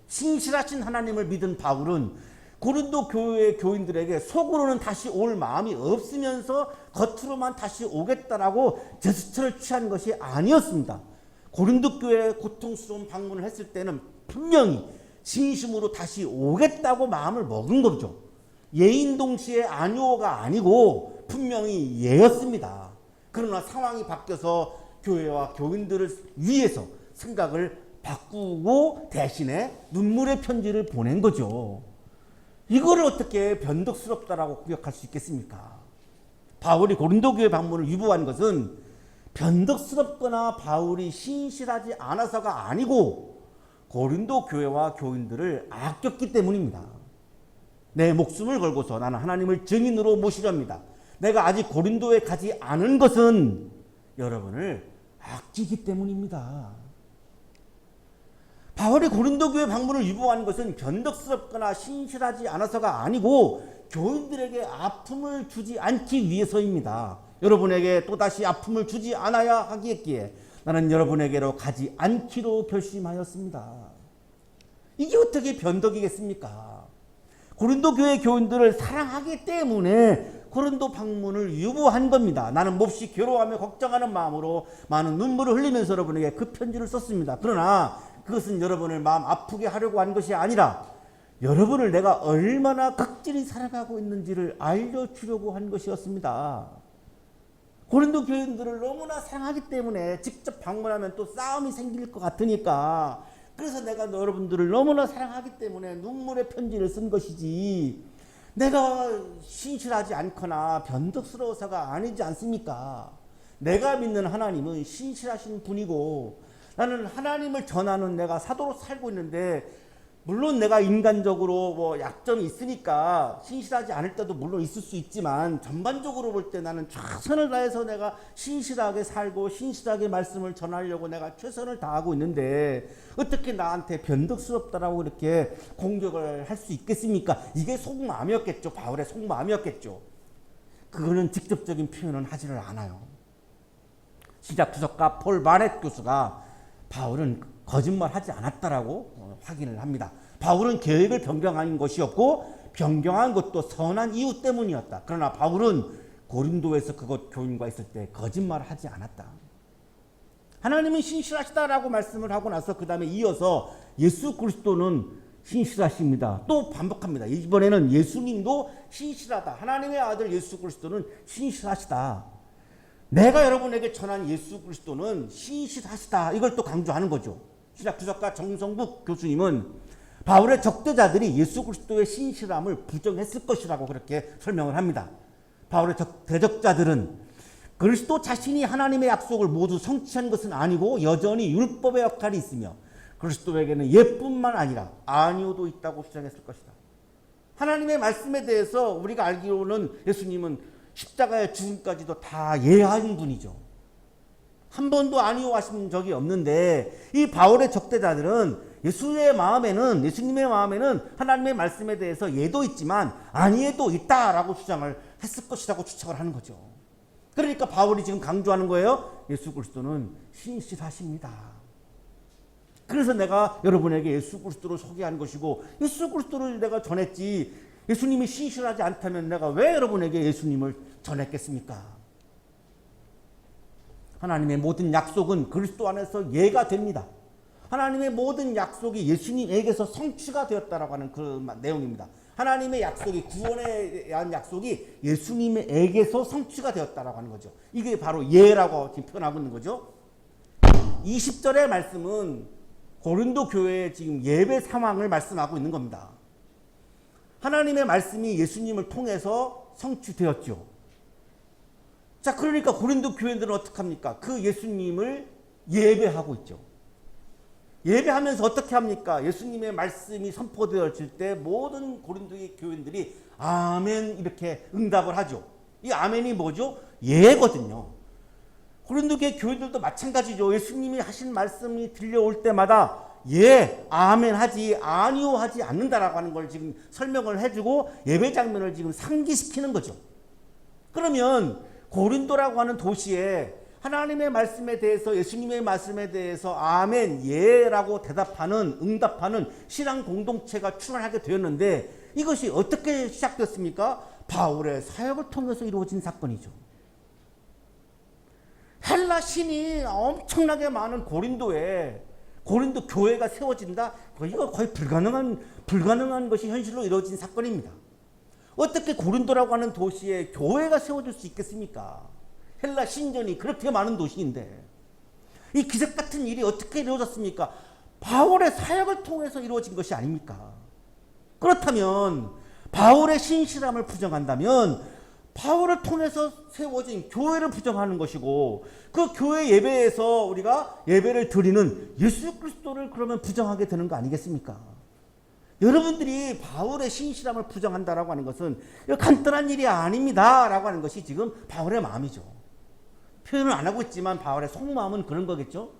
신실하신 하나님을 믿은 바울은 고린도 교회의 교인들에게 속으로는 다시 올 마음이 없으면서 겉으로만 다시 오겠다라고 제스처를 취한 것이 아니었습니다. 고린도 교회에 고통스러운 방문을 했을 때는 분명히 진심으로 다시 오겠다고 마음을 먹은 거죠. 예인 동시에 아니오가 아니고 분명히 예였습니다. 그러나 상황이 바뀌어서 교회와 교인들을 위해서 생각을 바꾸고 대신에 눈물의 편지를 보낸 거죠. 이거를 어떻게 변덕스럽다라고 구역할 수 있겠습니까? 바울이 고린도 교회 방문을 유보한 것은 변덕스럽거나 바울이 신실하지 않아서가 아니고 고린도 교회와 교인들을 아꼈기 때문입니다. 내 목숨을 걸고서 나는 하나님을 증인으로 모시렵니다. 내가 아직 고린도에 가지 않은 것은 여러분을 아끼기 때문입니다. 바울이 고린도 교회 방문을 유보한 것은 변덕스럽거나 신실하지 않아서가 아니고 교인들에게 아픔을 주지 않기 위해서입니다. 여러분에게 또다시 아픔을 주지 않아야 하기에 나는 여러분에게로 가지 않기로 결심하였습니다. 이게 어떻게 변덕이겠습니까? 고린도 교회 교인들을 사랑하기 때문에 고린도 방문을 유보한 겁니다. 나는 몹시 괴로워하며 걱정하는 마음으로 많은 눈물을 흘리면서 여러분에게 그 편지를 썼습니다. 그러나 그것은 여러분을 마음 아프게 하려고 한 것이 아니라 여러분을 내가 얼마나 극진히 사랑하고 있는지를 알려주려고 한 것이었습니다. 고린도 교인들을 너무나 사랑하기 때문에 직접 방문하면 또 싸움이 생길 것 같으니까, 그래서 내가 여러분들을 너무나 사랑하기 때문에 눈물의 편지를 쓴 것이지, 내가 신실하지 않거나 변덕스러워서가 아니지 않습니까? 내가 믿는 하나님은 신실하신 분이고, 나는 하나님을 전하는 내가 사도로 살고 있는데, 물론 내가 인간적으로 뭐 약점이 있으니까 신실하지 않을 때도 물론 있을 수 있지만, 전반적으로 볼 때 나는 최선을 다해서 내가 신실하게 살고 신실하게 말씀을 전하려고 내가 최선을 다하고 있는데, 어떻게 나한테 변덕스럽다라고 이렇게 공격을 할 수 있겠습니까? 이게 속마음이었겠죠. 바울의 속마음이었겠죠. 그거는 직접적인 표현은 하지를 않아요. 신약 주석가 폴 바넷 교수가 바울은 거짓말하지 않았다라고 확인을 합니다. 바울은 계획을 변경한 것이었고 변경한 것도 선한 이유 때문이었다. 그러나 바울은 고린도에서 그곳 교인과 있을 때 거짓말하지 않았다. 하나님은 신실하시다라고 말씀을 하고 나서 그 다음에 이어서 예수 그리스도는 신실하십니다. 또 반복합니다. 이번에는 예수님도 신실하다. 하나님의 아들 예수 그리스도는 신실하시다. 내가 여러분에게 전한 예수 그리스도는 신실하시다. 이걸 또 강조하는 거죠. 신약 주석가 정성국 교수님은 바울의 적대자들이 예수 그리스도의 신실함을 부정했을 것이라고 그렇게 설명을 합니다. 바울의 대적자들은 그리스도 자신이 하나님의 약속을 모두 성취한 것은 아니고 여전히 율법의 역할이 있으며 그리스도에게는 예뿐만 아니라 아니오도 있다고 주장했을 것이다. 하나님의 말씀에 대해서 우리가 알기로는 예수님은 십자가의 죽음까지도 다 예한 분이죠. 한 번도 아니오 하신 적이 없는데, 이 바울의 적대자들은 예수님의 마음에는 하나님의 말씀에 대해서 예도 있지만 아니에도 있다라고 주장을 했을 것이라고 추측을 하는 거죠. 그러니까 바울이 지금 강조하는 거예요. 예수 그리스도는 신실하십니다. 그래서 내가 여러분에게 예수 그리스도를 소개한 것이고, 예수 그리스도를 내가 전했지, 예수님이 신실하지 않다면 내가 왜 여러분에게 예수님을 전했겠습니까? 하나님의 모든 약속은 그리스도 안에서 예가 됩니다. 하나님의 모든 약속이 예수님에게서 성취가 되었다라고 하는 그 내용입니다. 하나님의 약속이, 구원에 대한 약속이 예수님에게서 성취가 되었다라고 하는 거죠. 이게 바로 예라고 지금 표현하고 있는 거죠. 20절의 말씀은 고린도 교회의 지금 예배 상황을 말씀하고 있는 겁니다. 하나님의 말씀이 예수님을 통해서 성취되었죠. 자, 그러니까 고린도 교회들은 어떡합니까? 그 예수님을 예배하고 있죠. 예배하면서 어떻게 합니까? 예수님의 말씀이 선포되어질 때 모든 고린도의 교인들이 아멘 이렇게 응답을 하죠. 이 아멘이 뭐죠? 예거든요. 고린도 교회들도 마찬가지죠. 예수님이 하신 말씀이 들려올 때마다 예, 아멘 하지 아니요 하지 않는다라고 하는 걸 지금 설명을 해주고 예배 장면을 지금 상기시키는 거죠. 그러면 고린도라고 하는 도시에 하나님의 말씀에 대해서, 예수님의 말씀에 대해서 아멘, 예라고 응답하는 신앙 공동체가 출현하게 되었는데, 이것이 어떻게 시작됐습니까? 바울의 사역을 통해서 이루어진 사건이죠. 헬라 신이 엄청나게 많은 고린도 교회가 세워진다? 이거 거의 불가능한 것이 현실로 이루어진 사건입니다. 어떻게 고린도라고 하는 도시에 교회가 세워질 수 있겠습니까? 헬라 신전이 그렇게 많은 도시인데 이 기적 같은 일이 어떻게 이루어졌습니까? 바울의 사역을 통해서 이루어진 것이 아닙니까? 그렇다면 바울의 신실함을 부정한다면 바울을 통해서 세워진 교회를 부정하는 것이고, 그 교회 예배에서 우리가 예배를 드리는 예수 그리스도를 그러면 부정하게 되는 거 아니겠습니까? 여러분들이 바울의 신실함을 부정한다라고 하는 것은 간단한 일이 아닙니다라고 하는 것이 지금 바울의 마음이죠. 표현을 안 하고 있지만 바울의 속마음은 그런 거겠죠.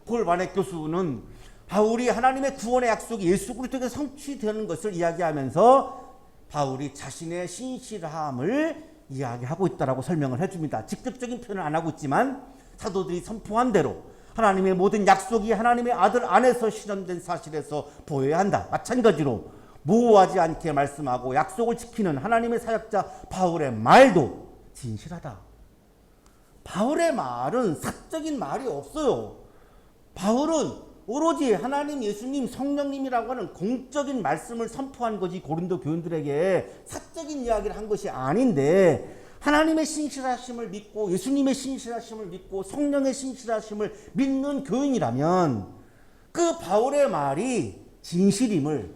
폴 바넷 교수는 바울이 하나님의 구원의 약속이 예수 그리스도에게 성취되는 것을 이야기하면서 바울이 자신의 신실함을 이야기하고 있다라고 설명을 해줍니다. 직접적인 표현을 안 하고 있지만 사도들이 선포한 대로 하나님의 모든 약속이 하나님의 아들 안에서 실현된 사실에서 보여야 한다. 마찬가지로 모호하지 않게 말씀하고 약속을 지키는 하나님의 사역자 바울의 말도 진실하다. 바울의 말은 사적인 말이 없어요. 바울은 오로지 하나님, 예수님, 성령님이라고 하는 공적인 말씀을 선포한 거지 고린도 교인들에게 사적인 이야기를 한 것이 아닌데 하나님의 신실하심을 믿고 예수님의 신실하심을 믿고 성령의 신실하심을 믿는 교인이라면 그 바울의 말이 진실임을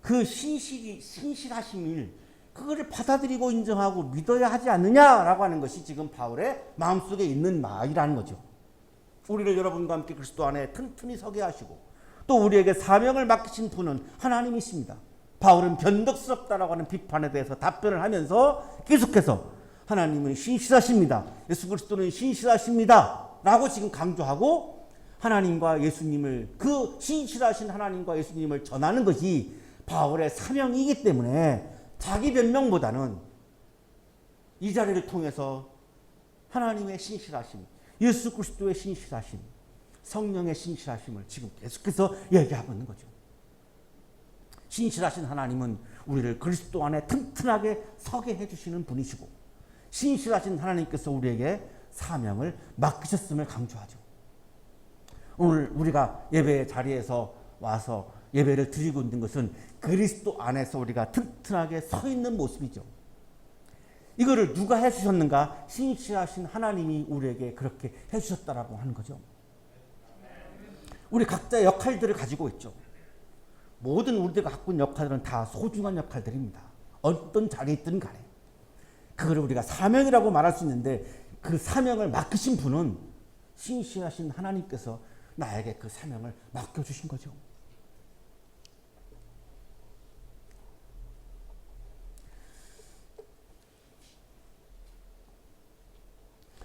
그 신실하심을 그거를 받아들이고 인정하고 믿어야 하지 않느냐라고 하는 것이 지금 바울의 마음속에 있는 말이라는 거죠. 우리를 여러분과 함께 그리스도 안에 튼튼히 서게 하시고 또 우리에게 사명을 맡기신 분은 하나님이십니다. 바울은 변덕스럽다라고 하는 비판에 대해서 답변을 하면서 계속해서 하나님은 신실하십니다. 예수 그리스도는 신실하십니다. 라고 지금 강조하고 하나님과 예수님을 그 신실하신 하나님과 예수님을 전하는 것이 바울의 사명이기 때문에 자기 변명보다는 이 자리를 통해서 하나님의 신실하심, 예수 그리스도의 신실하심, 성령의 신실하심을 지금 계속해서 얘기하고 있는 거죠. 신실하신 하나님은 우리를 그리스도 안에 튼튼하게 서게 해주시는 분이시고 신실하신 하나님께서 우리에게 사명을 맡기셨음을 강조하죠. 오늘 우리가 예배의 자리에서 와서 예배를 드리고 있는 것은 그리스도 안에서 우리가 튼튼하게 서 있는 모습이죠. 이거를 누가 해주셨는가? 신실하신 하나님이 우리에게 그렇게 해주셨다라고 하는 거죠. 우리 각자의 역할들을 가지고 있죠. 모든 우리가 갖고 있는 역할들은 다 소중한 역할들입니다. 어떤 자리에 있든 간에. 그걸 우리가 사명이라고 말할 수 있는데 그 사명을 맡기신 분은 신실하신 하나님께서 나에게 그 사명을 맡겨주신 거죠.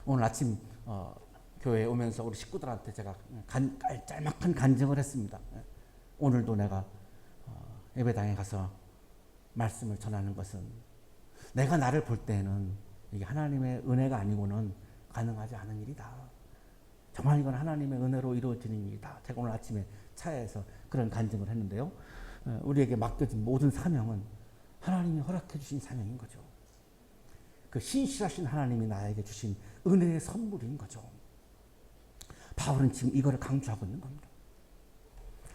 오늘 아침 교회에 오면서 우리 식구들한테 제가 짤막한 간증을 했습니다. 오늘도 내가 예배당에 가서 말씀을 전하는 것은 내가 나를 볼 때는 이게 하나님의 은혜가 아니고는 가능하지 않은 일이다. 정말 이건 하나님의 은혜로 이루어지는 일이다. 제가 오늘 아침에 차에서 그런 간증을 했는데요. 우리에게 맡겨진 모든 사명은 하나님이 허락해 주신 사명인 거죠. 그 신실하신 하나님이 나에게 주신 은혜의 선물인 거죠. 바울은 지금 이거를 강조하고 있는 겁니다.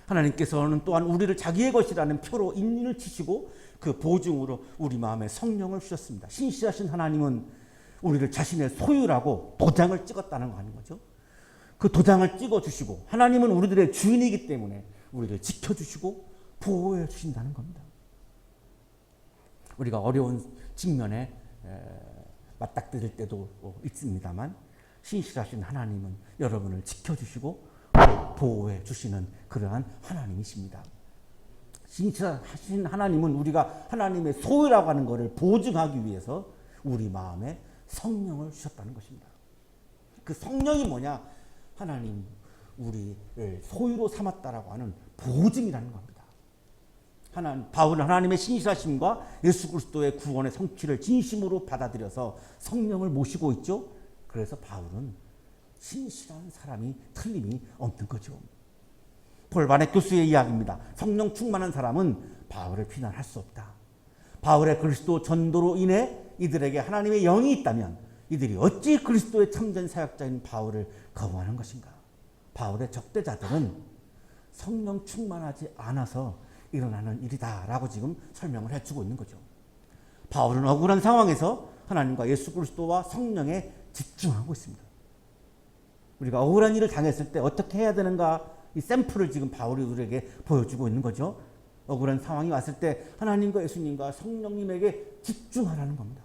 하나님께서는 또한 우리를 자기의 것이라는 표로 인을 치시고 그 보증으로 우리 마음에 성령을 주셨습니다. 신실하신 하나님은 우리를 자신의 소유라고 도장을 찍었다는 거 하는 거죠. 그 도장을 찍어주시고 하나님은 우리들의 주인이기 때문에 우리를 지켜주시고 보호해 주신다는 겁니다. 우리가 어려운 직면에 맞닥뜨릴 때도 있습니다만 신실하신 하나님은 여러분을 지켜주시고 보호해 주시는 그러한 하나님이십니다. 신실하신 하나님은 우리가 하나님의 소유라고 하는 것을 보증하기 위해서 우리 마음에 성령을 주셨다는 것입니다. 그 성령이 뭐냐? 하나님 우리를 소유로 삼았다라고 하는 보증이라는 겁니다. 바울은 하나님의 신실하심과 예수 그리스도의 구원의 성취를 진심으로 받아들여서 성령을 모시고 있죠. 그래서 바울은 신실한 사람이 틀림이 없는 거죠. 폴 바넷 교수의 이야기입니다. 성령 충만한 사람은 바울을 비난할 수 없다. 바울의 그리스도 전도로 인해 이들에게 하나님의 영이 있다면 이들이 어찌 그리스도의 참된 사역자인 바울을 거부하는 것인가? 바울의 적대자들은 성령 충만하지 않아서 일어나는 일이다라고 지금 설명을 해주고 있는 거죠. 바울은 억울한 상황에서 하나님과 예수 그리스도와 성령에 집중하고 있습니다. 우리가 억울한 일을 당했을 때 어떻게 해야 되는가? 이 샘플을 지금 바울이 우리에게 보여주고 있는 거죠. 억울한 상황이 왔을 때 하나님과 예수님과 성령님에게 집중하라는 겁니다.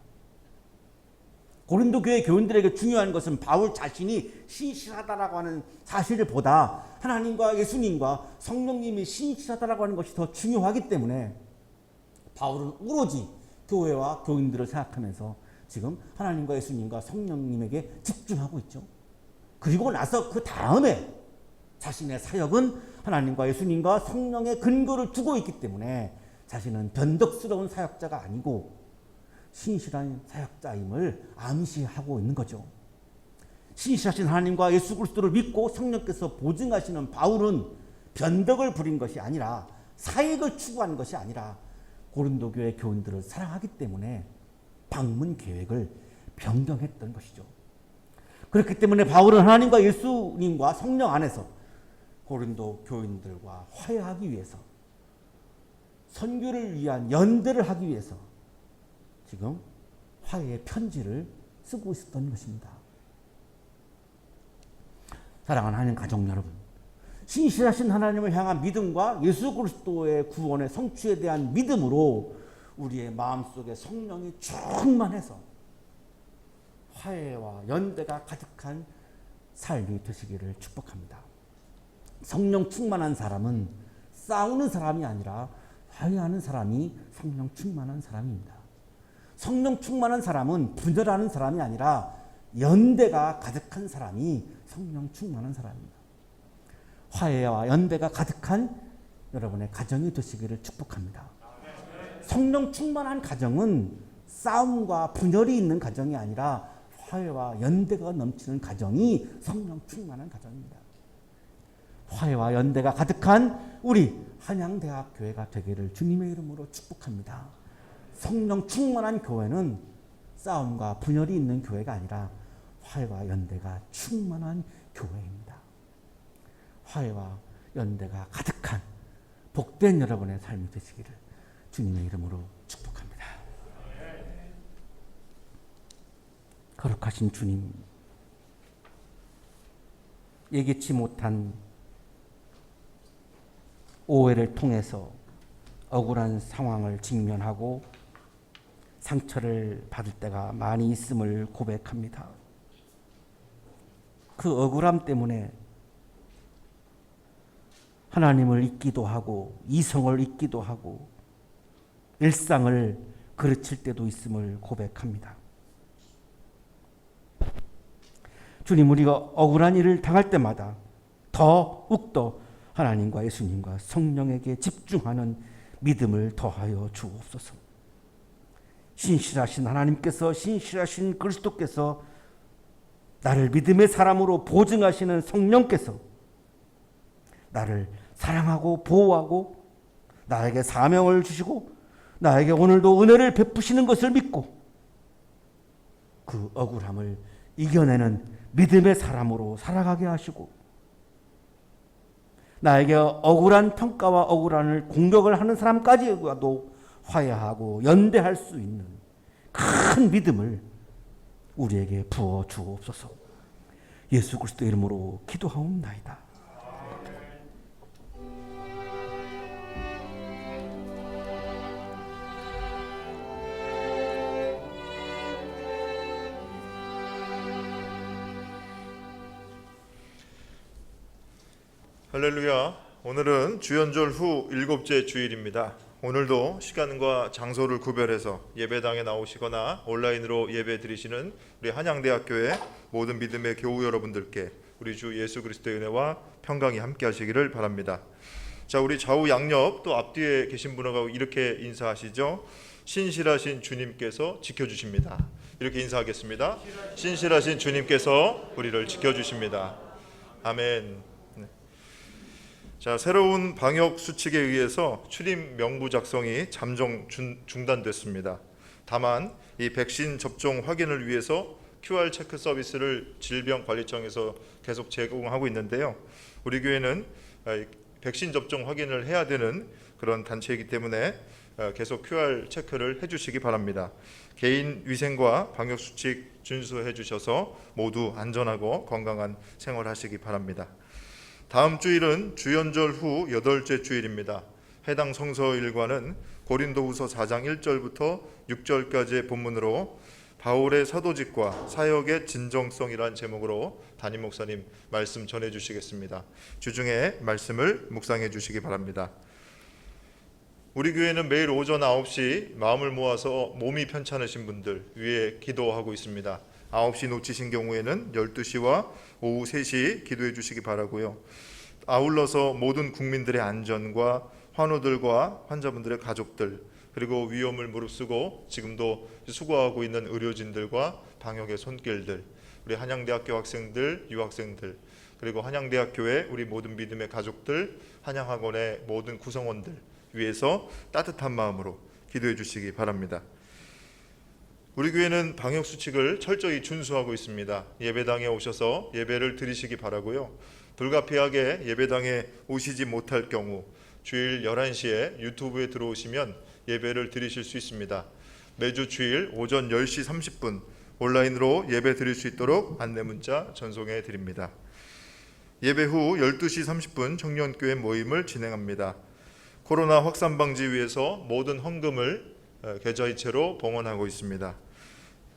고린도 교회 교인들에게 중요한 것은 바울 자신이 신실하다라고 하는 사실보다 하나님과 예수님과 성령님이 신실하다라고 하는 것이 더 중요하기 때문에 바울은 오로지 교회와 교인들을 생각하면서 지금 하나님과 예수님과 성령님에게 집중하고 있죠. 그리고 나서 그 다음에 자신의 사역은 하나님과 예수님과 성령의 근거를 두고 있기 때문에 자신은 변덕스러운 사역자가 아니고 신실한 사역자임을 암시하고 있는 거죠. 신실하신 하나님과 예수 그리스도를 믿고 성령께서 보증하시는 바울은 변덕을 부린 것이 아니라 사익을 추구한 것이 아니라 고린도 교회 교인들을 사랑하기 때문에 방문 계획을 변경했던 것이죠. 그렇기 때문에 바울은 하나님과 예수님과 성령 안에서 고린도 교인들과 화해하기 위해서, 선교를 위한 연대를 하기 위해서 지금 화해의 편지를 쓰고 있었던 것입니다. 사랑하는 하나님 가족 여러분, 신실하신 하나님을 향한 믿음과 예수 그리스도의 구원의 성취에 대한 믿음으로 우리의 마음속에 성령이 충만해서 화해와 연대가 가득한 삶이 되시기를 축복합니다. 성령 충만한 사람은 싸우는 사람이 아니라 화해하는 사람이 성령 충만한 사람입니다. 성령 충만한 사람은 분열하는 사람이 아니라 연대가 가득한 사람이 성령 충만한 사람입니다. 화해와 연대가 가득한 여러분의 가정이 되시기를 축복합니다. 성령 충만한 가정은 싸움과 분열이 있는 가정이 아니라 화해와 연대가 넘치는 가정이 성령 충만한 가정입니다. 화해와 연대가 가득한 우리 한양대학 교회가 되기를 주님의 이름으로 축복합니다. 성령 충만한 교회는 싸움과 분열이 있는 교회가 아니라 화해와 연대가 충만한 교회입니다. 화해와 연대가 가득한 복된 여러분의 삶이 되시기를 주님의 이름으로 축복합니다. 거룩하신 주님, 예기치 못한 오해를 통해서 억울한 상황을 직면하고 상처를 받을 때가 많이 있음을 고백합니다. 그 억울함 때문에 하나님을 잊기도 하고 이성을 잊기도 하고 일상을 그르칠 때도 있음을 고백합니다. 주님, 우리가 억울한 일을 당할 때마다 더욱더 하나님과 예수님과 성령에게 집중하는 믿음을 더하여 주옵소서. 신실하신 하나님께서, 신실하신 그리스도께서, 나를 믿음의 사람으로 보증하시는 성령께서 나를 사랑하고 보호하고 나에게 사명을 주시고 나에게 오늘도 은혜를 베푸시는 것을 믿고 그 억울함을 이겨내는 믿음의 사람으로 살아가게 하시고 나에게 억울한 평가와 억울한 공격을 하는 사람까지도 화해하고 연대할 수 있는 큰 믿음을 우리에게 부어 주옵소서. 예수 그리스도 이름으로 기도하옵나이다. 할렐루야. 오늘은 주연절 후 7째 주일입니다. 오늘도 시간과 장소를 구별해서 예배당에 나오시거나 온라인으로 예배 드리시는 우리 한양대학교의 모든 믿음의 교우 여러분들께 우리 주 예수 그리스도의 은혜와 평강이 함께 하시기를 바랍니다. 자, 우리 좌우 양옆 또 앞뒤에 계신 분하고 이렇게 인사하시죠. 신실하신 주님께서 지켜주십니다. 이렇게 인사하겠습니다. 신실하신 주님께서 우리를 지켜주십니다. 아멘. 자, 새로운 방역 수칙에 의해서 출입 명부 작성이 잠정 중단됐습니다. 다만 이 백신 접종 확인을 위해서 QR 체크 서비스를 질병관리청에서 계속 제공하고 있는데요. 우리 교회는 백신 접종 확인을 해야 되는 그런 단체이기 때문에 계속 QR 체크를 해주시기 바랍니다. 개인 위생과 방역 수칙 준수해 주셔서 모두 안전하고 건강한 생활하시기 바랍니다. 다음 주일은 주연절 후 8째 주일입니다. 해당 성서 일과는 고린도후서 4장 1절부터 6절까지의 본문으로 바울의 사도직과 사역의 진정성이란 제목으로 담임 목사님 말씀 전해 주시겠습니다. 주중에 말씀을 묵상해 주시기 바랍니다. 우리 교회는 매일 오전 9시 마음을 모아서 몸이 편찮으신 분들 위해 기도하고 있습니다. 9시 놓치신 경우에는 12시와 오후 3시 기도해 주시기 바라고요. 아울러서 모든 국민들의 안전과 환우들과 환자분들의 가족들, 그리고 위험을 무릅쓰고 지금도 수고하고 있는 의료진들과 방역의 손길들, 우리 한양대학교 학생들, 유학생들, 그리고 한양대학교의 우리 모든 믿음의 가족들, 한양학원의 모든 구성원들 위해서 따뜻한 마음으로 기도해 주시기 바랍니다. 우리 교회는 방역 수칙을 철저히 준수하고 있습니다. 예배당에 오셔서 예배를 드리시기 바라고요. 불가피하게 예배당에 오시지 못할 경우 주일 11시에 유튜브에 들어오시면 예배를 드리실 수 있습니다. 매주 주일 오전 10시 30분 온라인으로 예배 드릴 수 있도록 안내 문자 전송해 드립니다. 예배 후 12시 30분 청년교회 모임을 진행합니다. 코로나 확산 방지 위해서 모든 헌금을 계좌이체로 봉헌하고 있습니다.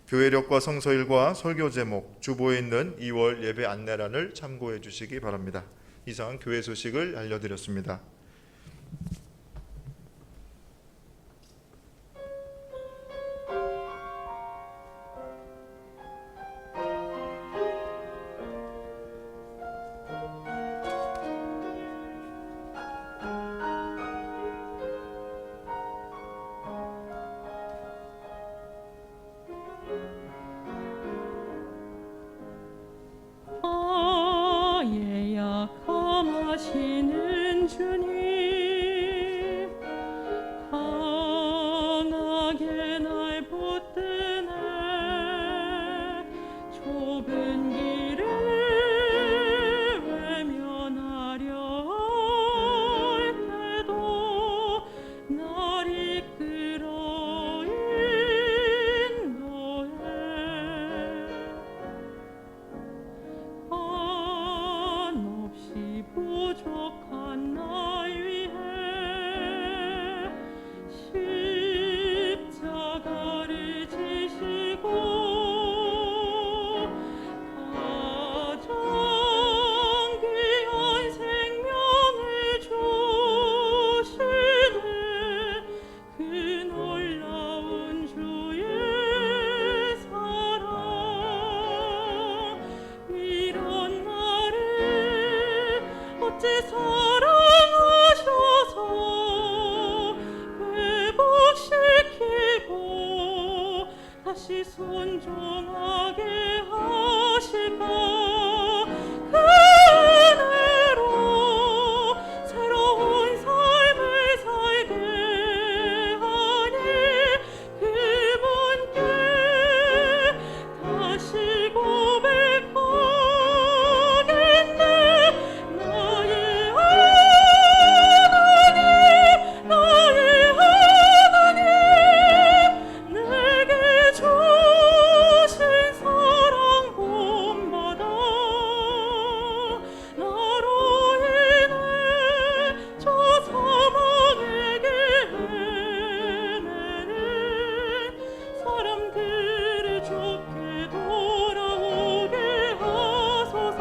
교회력과 성서일과 설교 제목, 주보에 있는 2월 예배 안내란을 참고해 주시기 바랍니다. 이상 교회 소식을 알려드렸습니다. 약함하시는 주님 강하게 날 붙드네 좁은 길을 외면하려 할 때도 날 이끌어 인도해 한없이 부족한 나 위해 십자가를 지시고 가장 귀한 생명을 주시네 그 놀라운 주의 사랑 이런 나를 어찌 사랑하셔서 회복시키고 다시 순종하게 하실까 그 은혜로 새로운 삶을 살게 하니 그분께 다시 고백하겠네 나의 하나님 내게 주신 사랑 본받아 나로 인해 저 사망의 길 헤매는 사람들을 주께 돌아오게 하소서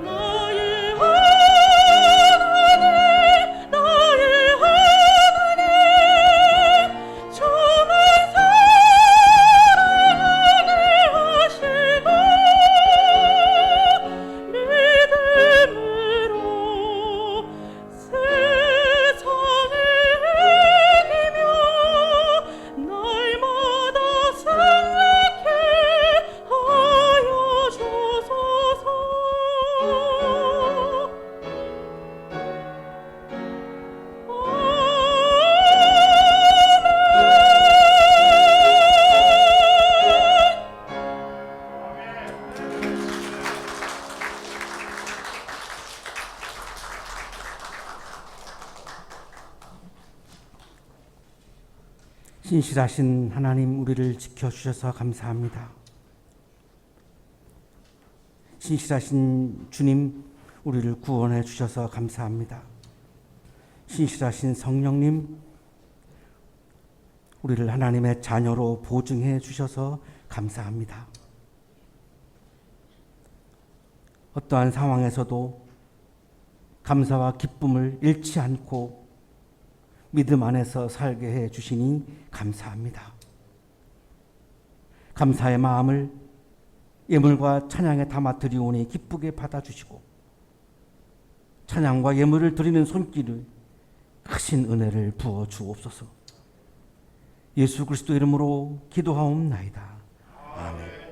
나의 하나님 정한 사랑하게 하시고 믿음으로 세상을 이기며 날마다 승리케 하여 주소서 신실하신 하나님, 우리를 지켜주셔서 감사합니다. 신실하신 주님, 우리를 구원해 주셔서 감사합니다. 신실하신 성령님, 우리를 하나님의 자녀로 보증해 주셔서 감사합니다. 어떠한 상황에서도 감사와 기쁨을 잃지 않고 믿음 안에서 살게 해 주시니 감사합니다. 감사의 마음을 예물과 찬양에 담아 드리오니 기쁘게 받아주시고 찬양과 예물을 드리는 손길을 크신 은혜를 부어 주옵소서. 예수 그리스도 이름으로 기도하옵나이다. 아멘.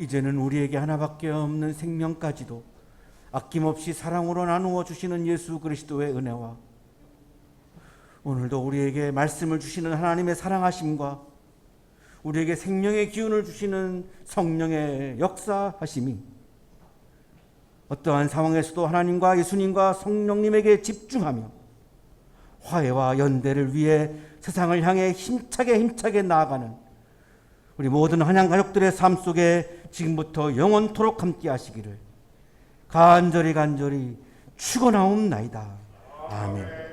이제는 우리에게 하나밖에 없는 생명까지도 아낌없이 사랑으로 나누어 주시는 예수 그리스도의 은혜와 오늘도 우리에게 말씀을 주시는 하나님의 사랑하심과 우리에게 생명의 기운을 주시는 성령의 역사하심이 어떠한 상황에서도 하나님과 예수님과 성령님에게 집중하며 화해와 연대를 위해 세상을 향해 힘차게 나아가는 우리 모든 한양 가족들의 삶 속에 지금부터 영원토록 함께 하시기를 간절히 축원하옵나이다. 아멘.